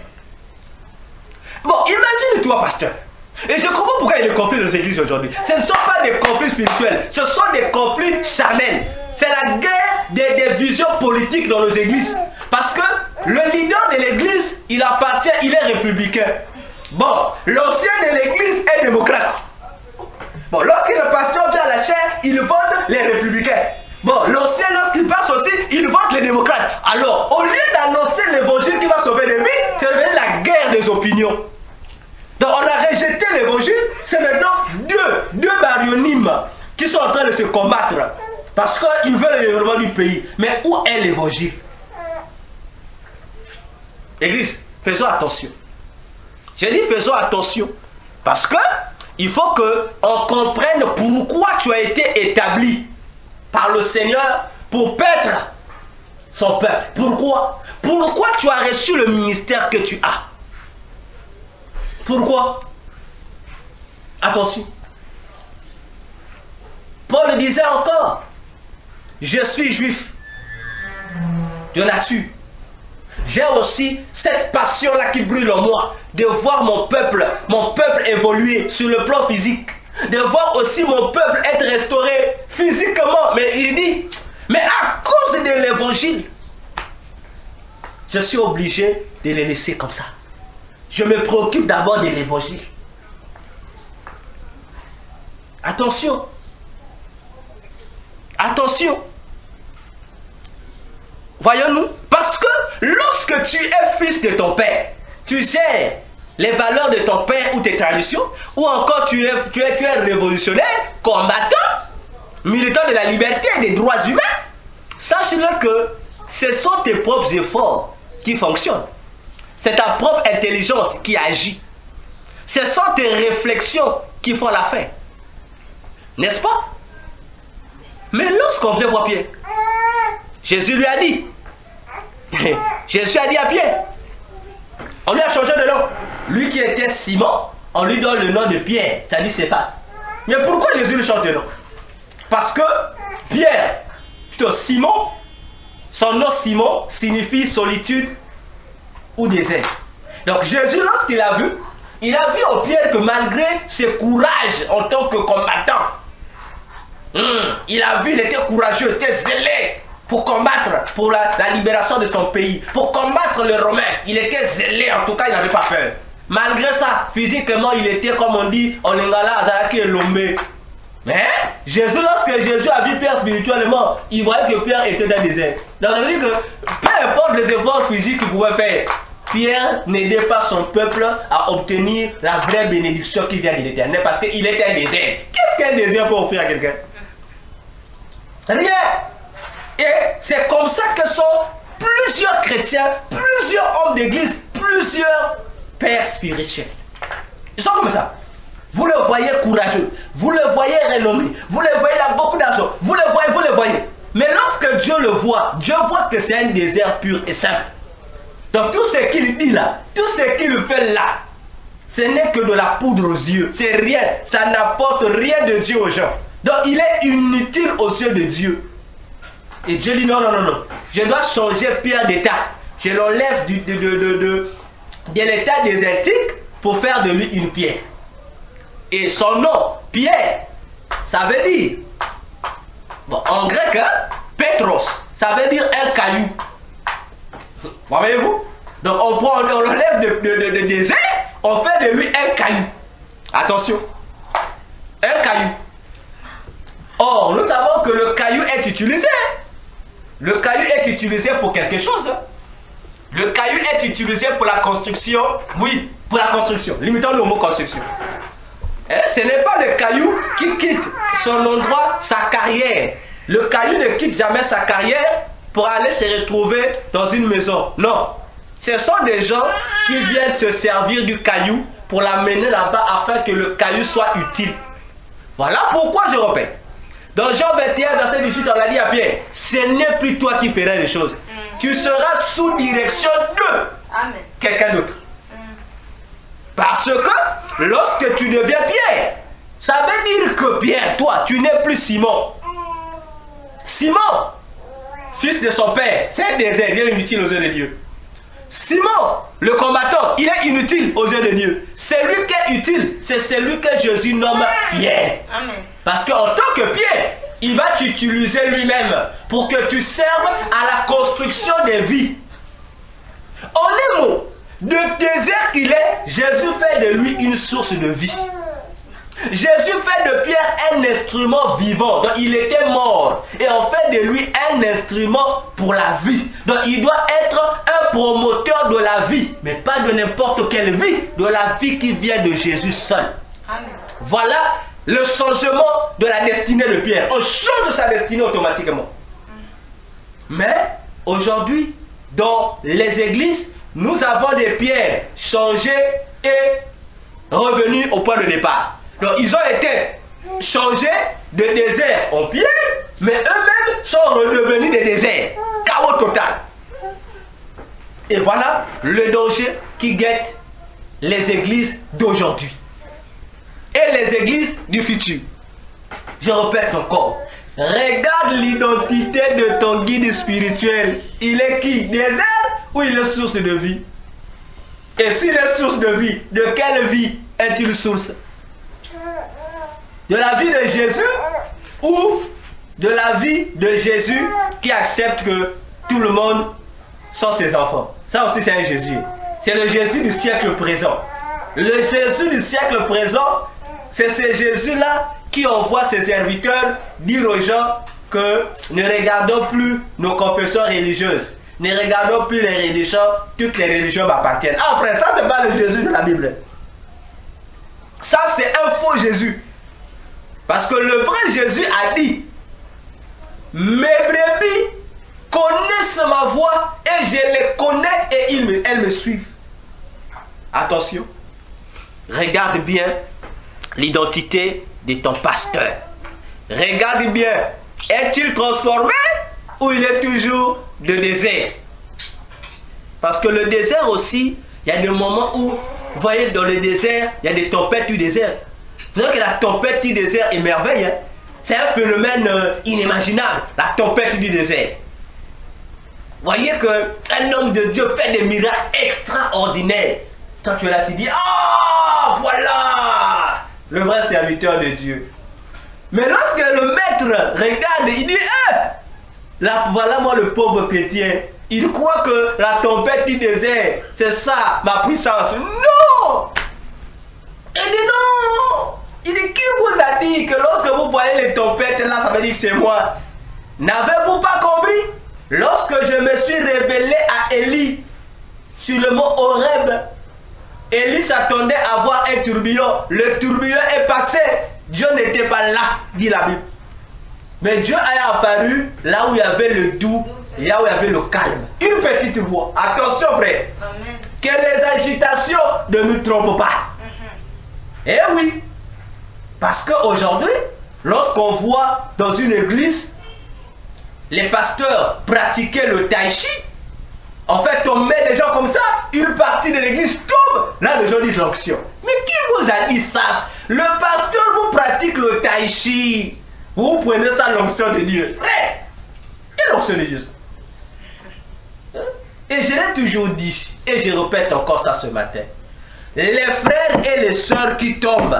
Bon, imagine-toi, pasteur. Et je comprends pourquoi il y a des conflits dans les églises aujourd'hui. Ce ne sont pas des conflits spirituels, ce sont des conflits charnels. C'est la guerre des visions politiques dans nos églises. Parce que le leader de l'église, il appartient, il est républicain. Bon, l'ancien de l'église est démocrate. Bon, lorsque le pasteur vient à la chaire, il vote les républicains. Bon, l'ancien, lorsqu'il passe aussi, il vote les démocrates. Alors, au lieu d'annoncer l'évangile qui va sauver les vies, c'est devenu la guerre des opinions. Donc, on a rejeté l'évangile, c'est maintenant deux baryonymes qui sont en train de se combattre. Parce qu'ils veulent le développement du pays. Mais où est l'évangile? Église, faisons attention. J'ai dit faisons attention. Parce que il faut qu'on comprenne pourquoi tu as été établi par le Seigneur pour paître son peuple. Pourquoi? Pourquoi tu as reçu le ministère que tu as? Pourquoi? Attention. Paul disait encore, je suis juif de nature. J'ai aussi cette passion-là qui brûle en moi, de voir mon peuple évoluer sur le plan physique, de voir aussi mon peuple être restauré physiquement. Mais il dit, mais à cause de l'évangile, je suis obligé de les laisser comme ça. Je me préoccupe d'abord de l'évangile. Attention. Attention. Voyons-nous, parce que lorsque tu es fils de ton père, tu sais les valeurs de ton père ou tes traditions, ou encore tu es révolutionnaire, combattant, militant de la liberté et des droits humains, sache-le que ce sont tes propres efforts qui fonctionnent. C'est ta propre intelligence qui agit. Ce sont tes réflexions qui font l'affaire. N'est-ce pas? Mais lorsqu'on vient voir Pierre, Jésus lui a dit, Jésus a dit à Pierre, on lui a changé de nom. Lui qui était Simon, on lui donne le nom de Pierre, c'est-à-dire Céphas. Mais pourquoi Jésus lui change de nom? Parce que Pierre, plutôt Simon, son nom Simon signifie solitude ou désert. Donc Jésus, lorsqu'il a vu en Pierre que malgré ses courages en tant que combattant, il a vu, il était courageux, il était zélé pour combattre pour la libération de son pays, pour combattre les Romains. Il était zélé, en tout cas il n'avait pas peur. Malgré ça, physiquement il était, comme on dit en lingala, Azaraki et Lomé. Mais Jésus, lorsque Jésus a vu Pierre spirituellement, il voyait que Pierre était dans le désert. Donc ça veut dire que peu importe les efforts physiques qu'il pouvait faire, Pierre n'aidait pas son peuple à obtenir la vraie bénédiction qui vient de l'Éternel, parce qu'il était un désert. Qu'est-ce qu'un désert peut offrir à quelqu'un? Rien. Et c'est comme ça que sont plusieurs chrétiens, plusieurs hommes d'église, plusieurs pères spirituels. Ils sont comme ça. Vous le voyez courageux, vous le voyez renommé, vous le voyez, il a beaucoup d'argent, vous le voyez. Mais lorsque Dieu le voit, Dieu voit que c'est un désert pur et simple. Donc tout ce qu'il dit là, tout ce qu'il fait là, ce n'est que de la poudre aux yeux. C'est rien, ça n'apporte rien de Dieu aux gens. Donc il est inutile aux yeux de Dieu. Et Dieu dit non, non, non, non. Je dois changer Pierre d'état. Je l'enlève de l'état désertique pour faire de lui une pierre. Et son nom, Pierre, ça veut dire, bon, en grec, hein, Petros, ça veut dire un caillou. Voyez-vous? Donc on l'enlève de désert, on fait de lui un caillou. Attention, un caillou. Or, nous savons que le caillou est utilisé. Le caillou est utilisé pour quelque chose. Le caillou est utilisé pour la construction. Oui, pour la construction. Limitons le mot construction. Et ce n'est pas le caillou qui quitte son endroit, sa carrière. Le caillou ne quitte jamais sa carrière pour aller se retrouver dans une maison. Non. Ce sont des gens qui viennent se servir du caillou pour l'amener là-bas afin que le caillou soit utile. Voilà pourquoi je répète. Dans Jean 21, verset 18, on a dit à Pierre, ce n'est plus toi qui feras les choses. Tu seras sous direction de quelqu'un d'autre. Parce que lorsque tu deviens Pierre, ça veut dire que Pierre, toi, tu n'es plus Simon. Simon, fils de son père, c'est un désert, il est inutile aux yeux de Dieu. Simon, le combattant, il est inutile aux yeux de Dieu. Celui qui est utile, c'est celui que Jésus nomme Pierre. Amen. Parce qu'en tant que Pierre, il va t'utiliser lui-même pour que tu serves à la construction des vies. En un mot, de désert qu'il est, Jésus fait de lui une source de vie. Jésus fait de Pierre un instrument vivant. Donc il était mort. Et on fait de lui un instrument pour la vie. Donc il doit être un promoteur de la vie. Mais pas de n'importe quelle vie. De la vie qui vient de Jésus seul. Amen. Voilà le changement de la destinée de Pierre. On change sa destinée automatiquement. Mais aujourd'hui, dans les églises, nous avons des pierres changées et revenues au point de départ. Donc ils ont été changés de désert en pierre, mais eux-mêmes sont redevenus des déserts. Chaos total. Et voilà le danger qui guette les églises d'aujourd'hui. Et les églises du futur. Je répète encore. Regarde l'identité de ton guide spirituel. Il est qui? Désert ou il est source de vie? Et s'il est source de vie, de quelle vie est-il source? De la vie de Jésus ou de la vie de Jésus qui accepte que tout le monde sont ses enfants? Ça aussi c'est un Jésus. C'est le Jésus du siècle présent. Le Jésus du siècle présent, c'est ce Jésus-là qui envoie ses serviteurs dire aux gens que ne regardons plus nos confessions religieuses. Ne regardons plus les religions, toutes les religions m'appartiennent. Ah frère, ça c'est pas le Jésus de la Bible. Ça c'est un faux Jésus. Parce que le vrai Jésus a dit: mes brebis connaissent ma voix et je les connais et elles me suivent. Attention, regarde bien l'identité de ton pasteur. Regarde bien, est-il transformé ou il est toujours de désert? Parce que le désert aussi, il y a des moments où, vous voyez, dans le désert, il y a des tempêtes du désert. Vous savez que la tempête du désert est merveille. Hein? C'est un phénomène inimaginable, la tempête du désert. Vous voyez qu'un homme de Dieu fait des miracles extraordinaires. Quand tu es là, tu dis: ah, voilà le vrai serviteur de Dieu. Mais lorsque le maître regarde, il dit: là, voilà moi le pauvre chrétien. Il croit que la tempête du désert, c'est ça ma puissance. Non! Il dit non! Il dit: qui vous a dit que lorsque vous voyez les tempêtes là, ça veut dire que c'est moi? N'avez-vous pas compris? Lorsque je me suis révélé à Élie sur le mont Horeb, Élie s'attendait à voir un tourbillon. Le tourbillon est passé. Dieu n'était pas là, dit la Bible. Mais Dieu est apparu là où il y avait le doux, là où il y avait le calme. Une petite voix. Attention frère. Amen. Que les agitations ne nous trompent pas. Eh oui. Parce qu'aujourd'hui, lorsqu'on voit dans une église les pasteurs pratiquer le tai chi, en fait, on met des gens comme ça, une partie de l'église tombe. Là, les gens disent l'onction. Mais qui vous a dit ça? Le pasteur vous pratique le tai chi. Vous prenez ça, l'onction de Dieu. Frère, et l'onction de Dieu? Et je l'ai toujours dit, et je répète encore ça ce matin. Les frères et les sœurs qui tombent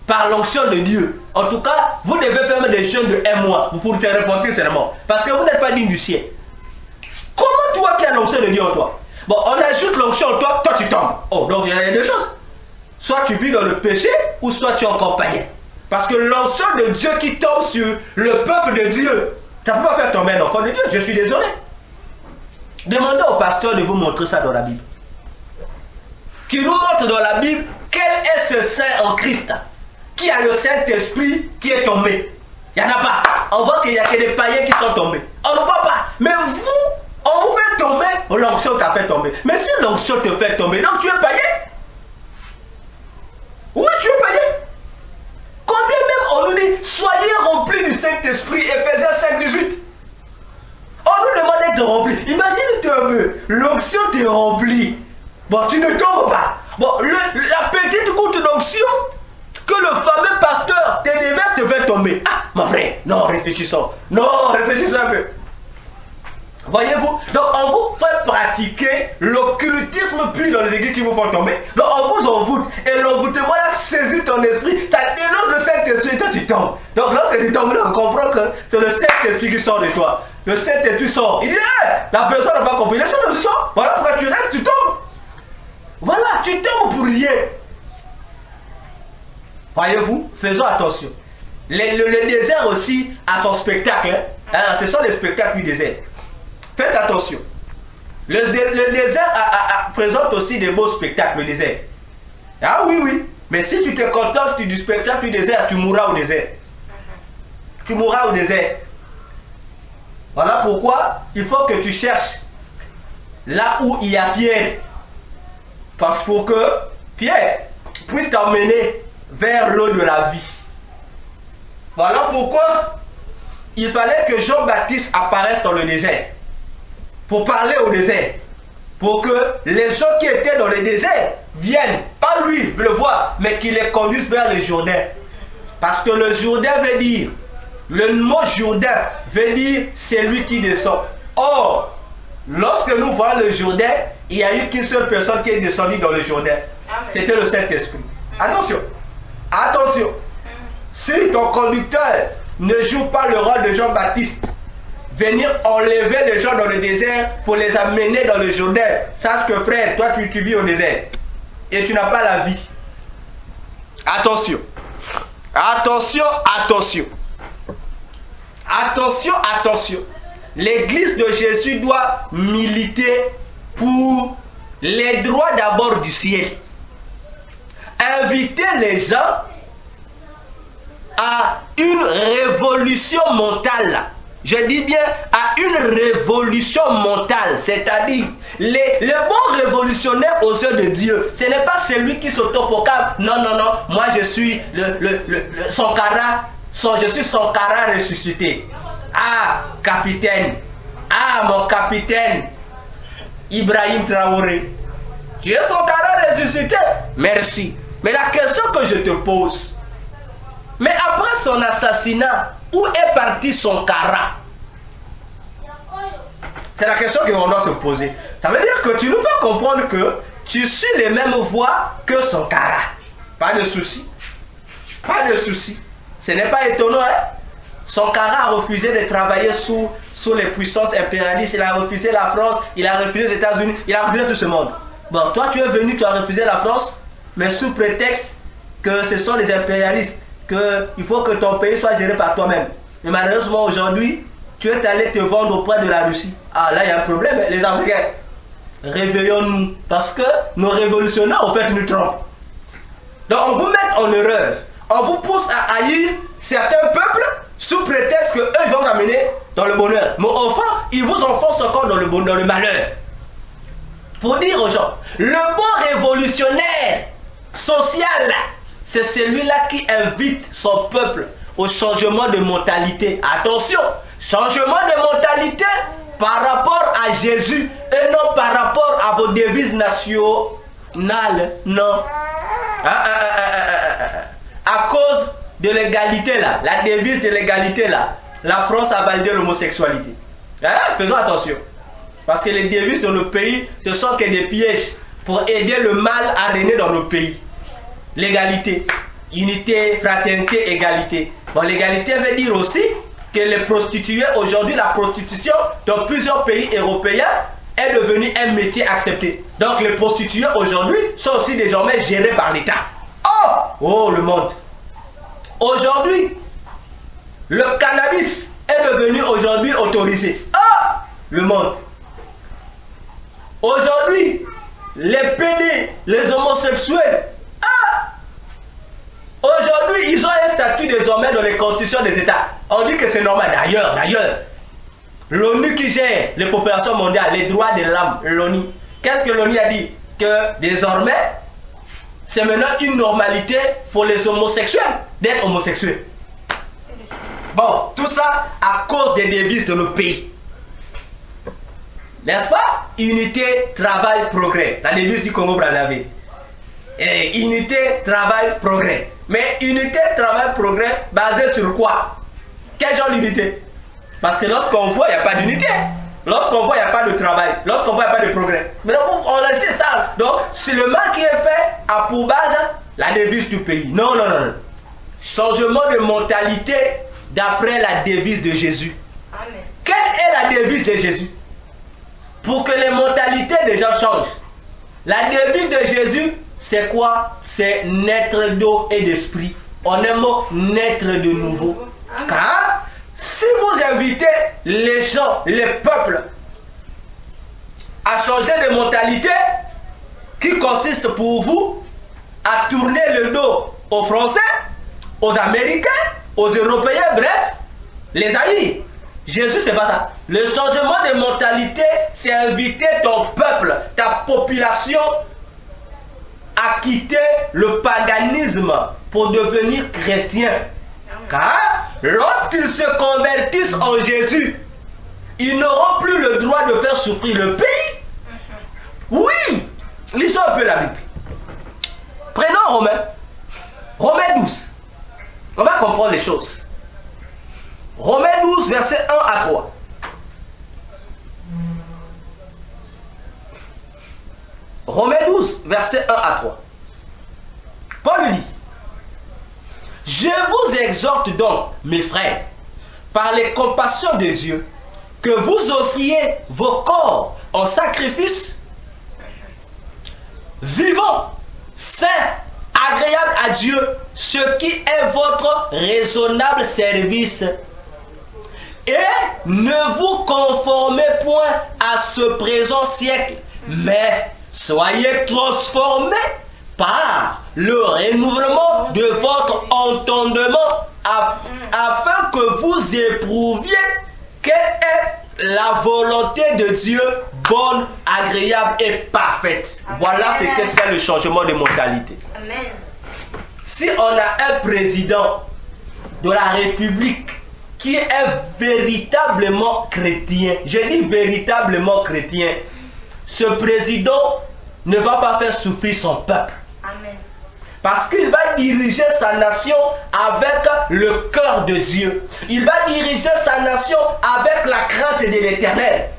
par l'onction de Dieu, en tout cas, vous devez faire des jeûnes de 1 mois. Vous pouvez faire repentir seulement. Parce que vous n'êtes pas digne du ciel. Comment toi qui as l'onction de Dieu en toi? Bon, on ajoute l'onction en toi, toi tu tombes. Oh, donc il y a deux choses. Soit tu vis dans le péché, ou soit tu es encore païen. Parce que l'onction de Dieu qui tombe sur le peuple de Dieu, ça ne peut pas faire tomber un enfant de Dieu, je suis désolé. Demandez au pasteur de vous montrer ça dans la Bible. Qui nous montre dans la Bible quel est ce saint en Christ qui a le Saint-Esprit qui est tombé. Il n'y en a pas. On voit qu'il n'y a que des païens qui sont tombés. On ne voit pas. Mais vous, on vous fait tomber, l'onction t'a fait tomber. Mais si l'onction te fait tomber, donc tu es païen. Oui, tu es païen. Combien même on nous dit, soyez remplis du Saint-Esprit, Ephésiens 5:18. On nous demande d'être remplis. Imagine un peu, l'onction te remplit. Bon, tu ne tombes pas. Bon, la petite goutte d'onction que le fameux pasteur te déverse te fait tomber. Ah, mon frère, non, réfléchissons. Non, réfléchissons un peu. Voyez-vous? Donc, on vous fait pratiquer l'occultisme puis dans les églises qui vous font tomber. Donc, on vous envoûte. Et l'envoûtement là saisit ton esprit. Ça dénonce le Saint-Esprit. Et toi, tu tombes. Donc lorsque tu tombes, on comprend que c'est le Saint-Esprit qui sort de toi. Le Saint-Esprit sort. Il dit, hey, la personne n'a pas compris. Le Saint-Esprit sort. Voilà pourquoi tu restes, tu tombes. Voilà, tu tombes pour rien. Voyez-vous, faisons attention. Le désert aussi a son spectacle. Hein? Ce sont les spectacles du désert. Faites attention. Le désert présente aussi des beaux spectacles, le désert. Ah oui, oui. Mais si tu te contentes du spectacle du désert, tu mourras au désert. Tu mourras au désert. Voilà pourquoi il faut que tu cherches là où il y a Pierre. Parce pour que Pierre puisse t'emmener vers l'eau de la vie. Voilà pourquoi il fallait que Jean-Baptiste apparaisse dans le désert. Pour parler au désert. Pour que les gens qui étaient dans le désert viennent, pas lui le voir, mais qu'il les conduise vers le Jourdain. Parce que le Jourdain veut dire, le mot Jourdain veut dire c'est lui qui descend. Or, lorsque nous voyons le Jourdain, il n'y a eu qu'une seule personne qui est descendue dans le Jourdain. C'était le Saint-Esprit. Attention, attention. Si ton conducteur ne joue pas le rôle de Jean-Baptiste, venir enlever les gens dans le désert pour les amener dans le Jourdain, sache que frère, toi tu vis au désert et tu n'as pas la vie. Attention, attention, attention, attention, attention. L'église de Jésus doit militer pour les droits d'abord du ciel. Inviter les gens à une révolution mentale. Je dis bien à une révolution mentale, c'est-à-dire les bons révolutionnaires aux yeux de Dieu, ce n'est pas celui qui s'autoproclame. Non, non, non, moi je suis Sankara, je suis Sankara ressuscité. Ah, capitaine, ah, mon capitaine, Ibrahim Traoré, tu es Sankara ressuscité. Merci. Mais la question que je te pose, mais après son assassinat, où est parti Sankara? C'est la question qu'on doit se poser. Ça veut dire que tu nous fais comprendre que tu suis les mêmes voies que Sankara. Pas de souci. Pas de souci. Ce n'est pas étonnant, hein? Sankara a refusé de travailler sous les puissances impérialistes. Il a refusé la France, il a refusé les États-Unis, il a refusé tout ce monde. Bon, toi tu es venu, tu as refusé la France, mais sous prétexte que ce sont les impérialistes, qu'il faut que ton pays soit géré par toi-même. Mais malheureusement aujourd'hui, tu es allé te vendre auprès de la Russie. Ah là, il y a un problème, les Africains. Réveillons-nous, parce que nos révolutionnaires ont fait une trompe. Donc on vous met en erreur. On vous pousse à haïr certains peuples sous prétexte qu'eux vont vous amener dans le bonheur. Mais au fond, ils vous enfoncent encore dans le bonheur, dans le malheur. Pour dire aux gens, le bon révolutionnaire social, c'est celui-là qui invite son peuple au changement de mentalité. Attention, changement de mentalité par rapport à Jésus et non par rapport à vos devises nationales. Non. À cause de l'égalité là, la devise de l'égalité là, la France a validé l'homosexualité. Faisons attention. Parce que les devises de nos pays, ce sont que des pièges pour aider le mal à régner dans nos pays. L'égalité, unité, fraternité, égalité. Bon, l'égalité veut dire aussi que les prostituées, aujourd'hui, la prostitution dans plusieurs pays européens est devenue un métier accepté. Donc les prostituées aujourd'hui sont aussi désormais gérées par l'État. Oh, le monde. Aujourd'hui, le cannabis est devenu aujourd'hui autorisé. Le monde. Aujourd'hui, les pédés, les homosexuels, aujourd'hui, ils ont un statut désormais dans les constitutions des États. On dit que c'est normal. D'ailleurs, l'ONU qui gère les populations mondiales, les droits de l'homme, l'ONU. Qu'est-ce que l'ONU a dit? Que désormais, c'est maintenant une normalité pour les homosexuels d'être homosexuels. Bon, tout ça à cause des devises de nos pays. N'est-ce pas? Unité, travail, progrès. La devise du Congo-Brazzaville. Et unité, travail, progrès. Mais unité, travail, progrès, basé sur quoi? Quel genre d'unité? Parce que lorsqu'on voit, il n'y a pas d'unité. Lorsqu'on voit, il n'y a pas de travail. Lorsqu'on voit, il n'y a pas de progrès. Mais donc, on a dit ça. Donc, c'est le mal qui est fait à pour base la devise du pays. Non, non, non, non. changement de mentalité d'après la devise de Jésus. Amen. Quelle est la devise de Jésus? Pour que les mentalités des gens changent. La devise de Jésus, c'est quoi? C'est naître d'eau et d'esprit. En un mot, naître de nouveau. Car si vous invitez les gens, les peuples, à changer de mentalité, qui consiste pour vous à tourner le dos aux Français, aux Américains, aux Européens, bref, les haïs. Jésus, c'est pas ça. Le changement de mentalité, c'est inviter ton peuple, ta population, à quitter le paganisme pour devenir chrétien. Car lorsqu'ils se convertissent en Jésus, ils n'auront plus le droit de faire souffrir le pays. Oui, lisons un peu la Bible. Prenons Romains 12. On va comprendre les choses. Romains 12, versets 1 à 3. Romains 12, versets 1 à 3. Paul dit: je vous exhorte donc, mes frères, par les compassions de Dieu, que vous offriez vos corps en sacrifice vivant, saint, agréable à Dieu, ce qui est votre raisonnable service. Et ne vous conformez point à ce présent siècle, mais soyez transformés par le renouvellement de votre entendement, afin que vous éprouviez quelle est la volonté de Dieu, bonne, agréable et parfaite. Amen. Voilà ce que c'est le changement de mentalité. Amen. Si on a un président de la République qui est véritablement chrétien, je dis véritablement chrétien, ce président ne va pas faire souffrir son peuple. Amen. Parce qu'il va diriger sa nation avec le cœur de Dieu. Il va diriger sa nation avec la crainte de l'Éternel.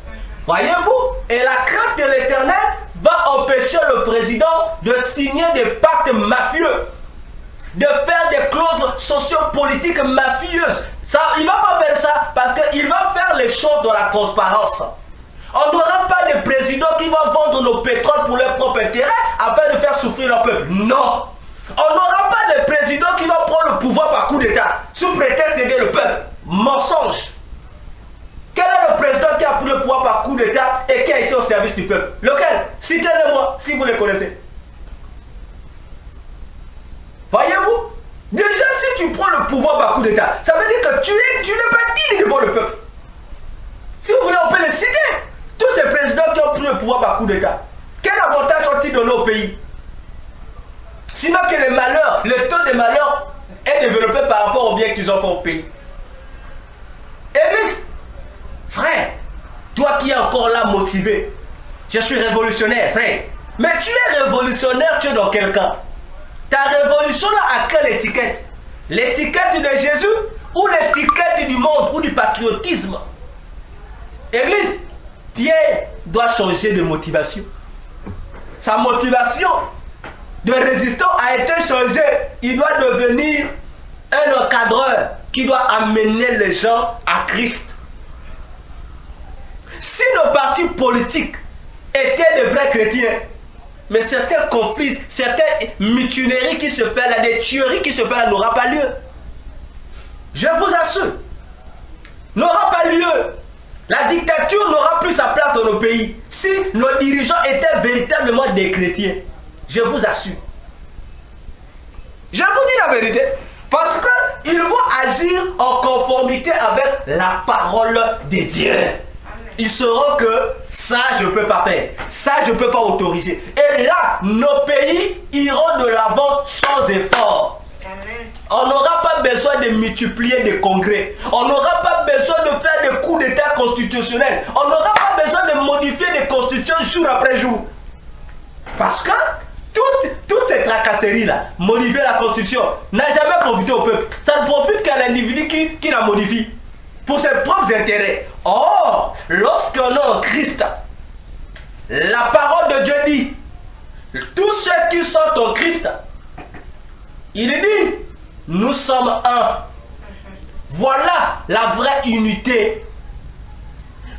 Voyez-vous? Et la crainte de l'Éternel va empêcher le président de signer des pactes mafieux, de faire des clauses sociopolitiques mafieuses. Ça, il ne va pas faire ça parce qu'il va faire les choses dans la transparence. On n'aura pas de président qui va vendre nos pétroles pour leur propre intérêt afin de faire souffrir leur peuple. Non. On n'aura pas de président qui va prendre le pouvoir par coup d'État sous prétexte d'aider le peuple. Mensonge. Quel est le président qui a pris le pouvoir par coup d'État et qui a été au service du peuple? Lequel? Citez-le-moi si vous les connaissez. Voyez-vous? Déjà, si tu prends le pouvoir par coup d'État, ça veut dire que tu n'es pas digne devant le peuple. Si vous voulez, on peut les citer. Tous ces présidents qui ont pris le pouvoir par coup d'État, quel avantage ont-ils donné au pays? Sinon que les malheurs, le taux de malheur est développé par rapport au bien qu'ils ont fait au pays. Église, frère, toi qui es encore là motivé, je suis révolutionnaire, frère. Mais tu es révolutionnaire, tu es dans quel cas? Ta révolution là a quelle étiquette? L'étiquette de Jésus ou l'étiquette du monde ou du patriotisme? Église, Pierre doit changer de motivation. Sa motivation de résistant a été changée. Il doit devenir un encadreur qui doit amener les gens à Christ. Si nos partis politiques étaient de vrais chrétiens, mais certains conflits, certaines mutineries qui se font là, des tueries qui se font là, n'aura pas lieu. Je vous assure, n'aura pas lieu. La dictature n'aura plus sa place dans nos pays si nos dirigeants étaient véritablement des chrétiens. Je vous assure. Je vous dis la vérité. Parce qu'ils vont agir en conformité avec la parole de Dieu. Ils sauront que ça, je ne peux pas faire. Ça, je ne peux pas autoriser. Et là, nos pays iront de l'avant sans effort. Amen. On n'aura pas besoin de multiplier des congrès. On n'aura pas besoin de faire des coups d'état constitutionnels. On n'aura pas besoin de modifier des constitutions jour après jour. Parce que toutes ces tracasseries-là, modifier la constitution, n'a jamais profité au peuple. Ça ne profite qu'à l'individu qui la modifie pour ses propres intérêts. Or, lorsqu'on est en Christ, la parole de Dieu dit, tous ceux qui sont en Christ, il dit, nous sommes un. Voilà la vraie unité.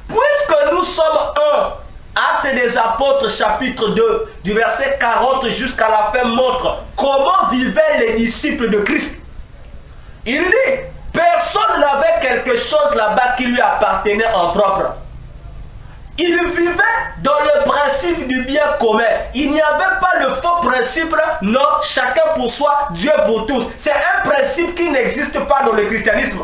Puisque nous sommes un, Actes des Apôtres chapitre 2, du verset 40 jusqu'à la fin montre comment vivaient les disciples de Christ. Il dit, personne n'avait quelque chose là-bas qui lui appartenait en propre. Il vivait dans le principe du bien commun. Il n'y avait pas le faux principe, non, chacun pour soi, Dieu pour tous. C'est un principe qui n'existe pas dans le christianisme.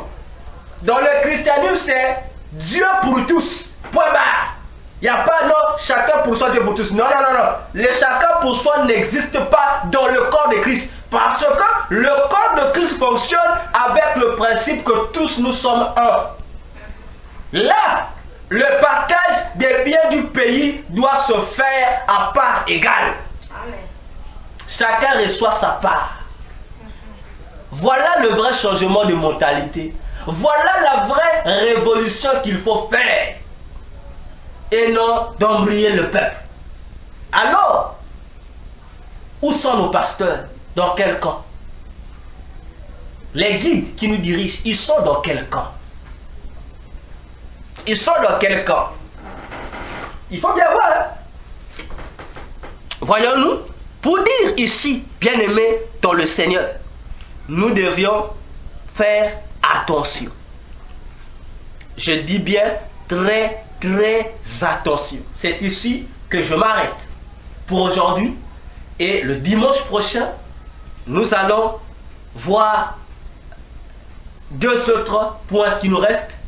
Dans le christianisme, c'est Dieu pour tous. Point barre. Il n'y a pas, non, chacun pour soi, Dieu pour tous. Non, non, non, non. Le chacun pour soi n'existe pas dans le corps de Christ. Parce que le corps de Christ fonctionne avec le principe que tous nous sommes un. Là, le partage des biens du pays doit se faire à part égale. Amen. Chacun reçoit sa part. Voilà le vrai changement de mentalité. Voilà la vraie révolution qu'il faut faire. Et non d'embrayer le peuple. Alors, où sont nos pasteurs? Dans quel camp? Les guides qui nous dirigent, ils sont dans quel camp? Ils sont dans quel camp? Il faut bien voir. Hein? Voyons-nous, pour dire ici, bien-aimés dans le Seigneur, nous devions faire attention. Je dis bien très, très attention. C'est ici que je m'arrête pour aujourd'hui. Et le dimanche prochain, nous allons voir 2 autres points qui nous restent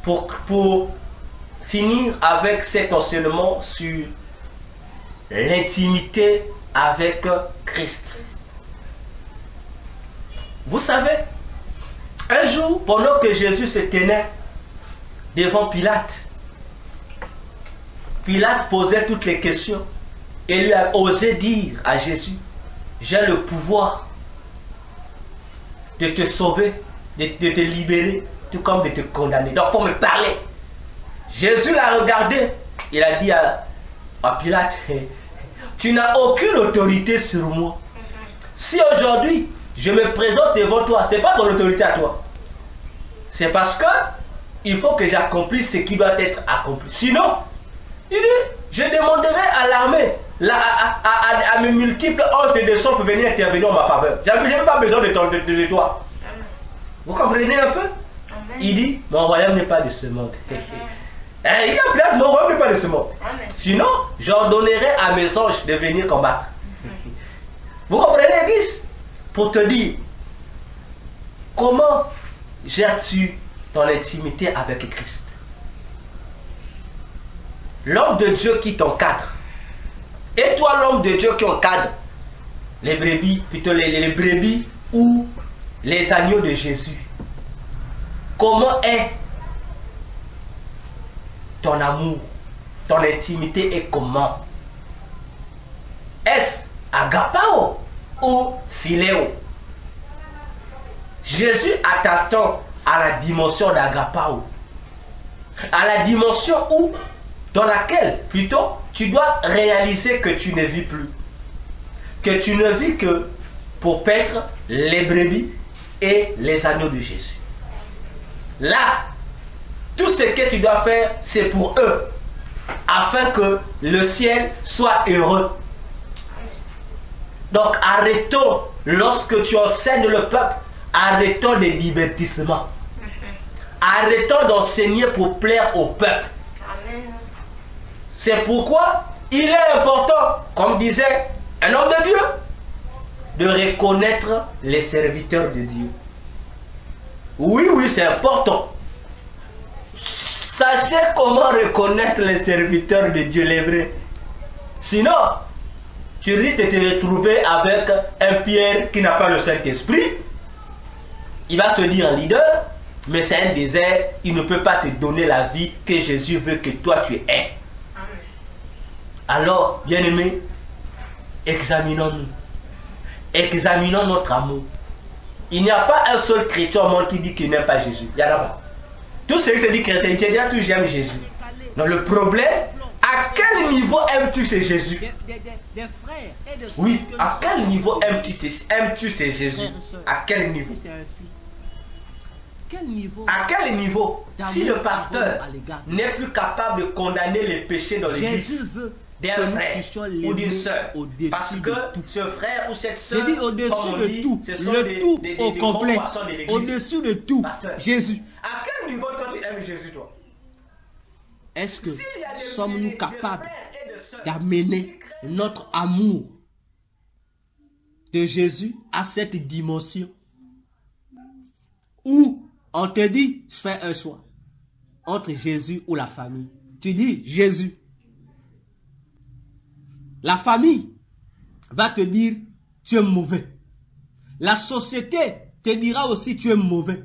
pour finir avec cet enseignement sur l'intimité avec Christ. Vous savez, un jour, pendant que Jésus se tenait devant Pilate, Pilate posait toutes les questions et lui a osé dire à Jésus, j'ai le pouvoir de te sauver, de te libérer, tout comme de te condamner. Donc, il faut me parler. Jésus l'a regardé. Il a dit à Pilate, tu n'as aucune autorité sur moi. Si aujourd'hui, je me présente devant toi, ce n'est pas ton autorité à toi. C'est parce que il faut que j'accomplisse ce qui doit être accompli. Sinon, il dit, je demanderai à l'armée, à mes multiples ordres de sang pour venir intervenir en ma faveur. Je n'ai pas besoin de toi. Vous comprenez un peu? Il dit, mon royaume n'est pas de ce monde. Il dit, mon royaume n'est pas de ce monde. Sinon, j'ordonnerai à mes anges de venir combattre. Vous comprenez, Église? Pour te dire, comment gères-tu ton intimité avec Christ? L'homme de Dieu qui t'encadre. Et toi, l'homme de Dieu qui encadre les brebis, plutôt les brebis ou les agneaux de Jésus. Comment est ton amour, ton intimité est comment? Est-ce agapao ou philéo? Jésus t'attend à la dimension d'agapao, à la dimension où, dans laquelle, plutôt, tu dois réaliser que tu ne vis plus, que tu ne vis que pour paître les brebis et les agneaux de Jésus. Là, tout ce que tu dois faire, c'est pour eux, afin que le ciel soit heureux. Donc arrêtons, lorsque tu enseignes le peuple, arrêtons les divertissements. Arrêtons d'enseigner pour plaire au peuple. C'est pourquoi il est important, comme disait un homme de Dieu, de reconnaître les serviteurs de Dieu. Oui, oui, c'est important. Sachez comment reconnaître les serviteurs de Dieu, les vrais. Sinon, tu risques de te retrouver avec un Pierre qui n'a pas le Saint-Esprit. Il va se dire un leader, mais c'est un désert. Il ne peut pas te donner la vie que Jésus veut que toi tu aies. Alors, bien-aimés, examinons-nous. Examinons notre amour. Il n'y a pas un seul chrétien au monde qui dit qu'il n'aime pas Jésus. Il n'y en a pas. Tous ceux qui se disent chrétiens, ils disent tous j'aime Jésus. Donc le problème, À quel niveau aimes-tu ces Jésus? Des frères et des sœurs. Oui, que à nous quel sommes niveau aimes-tu ces Jésus? frères et sœurs. À quel niveau? Si c'est ainsi, quel niveau À quel niveau? Si le pasteur à l'égard de n'est plus capable de condamner les péchés dans Jésus l'église veut d'un que nous frère puissions ou l'aimer d'une sœur, au-dessus parce de que tout. ce frère ou cette Je sœur, dis comme au-dessus on de dit, tout, ce sont le tout au grands complet, poissons de l'église. au-dessus de tout, Pasteur. Jésus. À quel niveau toi tu aimes Jésus, toi? Est-ce que S'il y a des sommes-nous milliers de capables frères et de sœurs d'amener qui craignent notre amour de Jésus à cette dimension où on te dit, je fais un choix entre Jésus ou la famille. Tu dis Jésus. La famille va te dire, tu es mauvais. La société te dira aussi, tu es mauvais.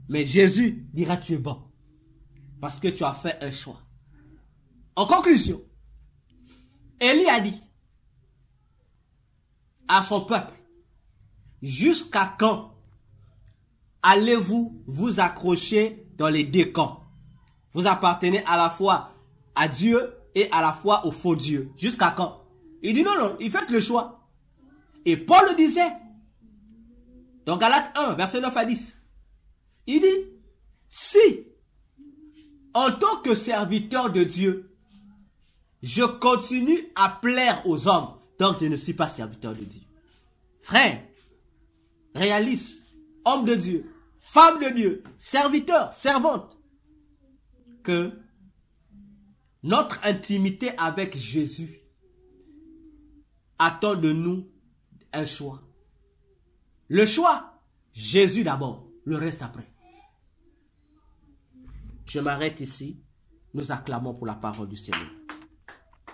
Mais Jésus dira, tu es bon. Parce que tu as fait un choix. En conclusion, Élie a dit à son peuple, jusqu'à quand allez-vous vous accrocher dans les deux camps? Vous appartenez à la fois à Dieu et à la fois au faux Dieu. Jusqu'à quand? Il dit non, non, il fait le choix. Et Paul le disait. Dans Galates 1, verset 9 à 10. Il dit, si, en tant que serviteur de Dieu, je continue à plaire aux hommes, donc je ne suis pas serviteur de Dieu. Frère, réalise, homme de Dieu, femme de Dieu, serviteur, servante, que notre intimité avec Jésus attend de nous un choix. Le choix, Jésus d'abord, le reste après. Je m'arrête ici. Nous acclamons pour la parole du Seigneur.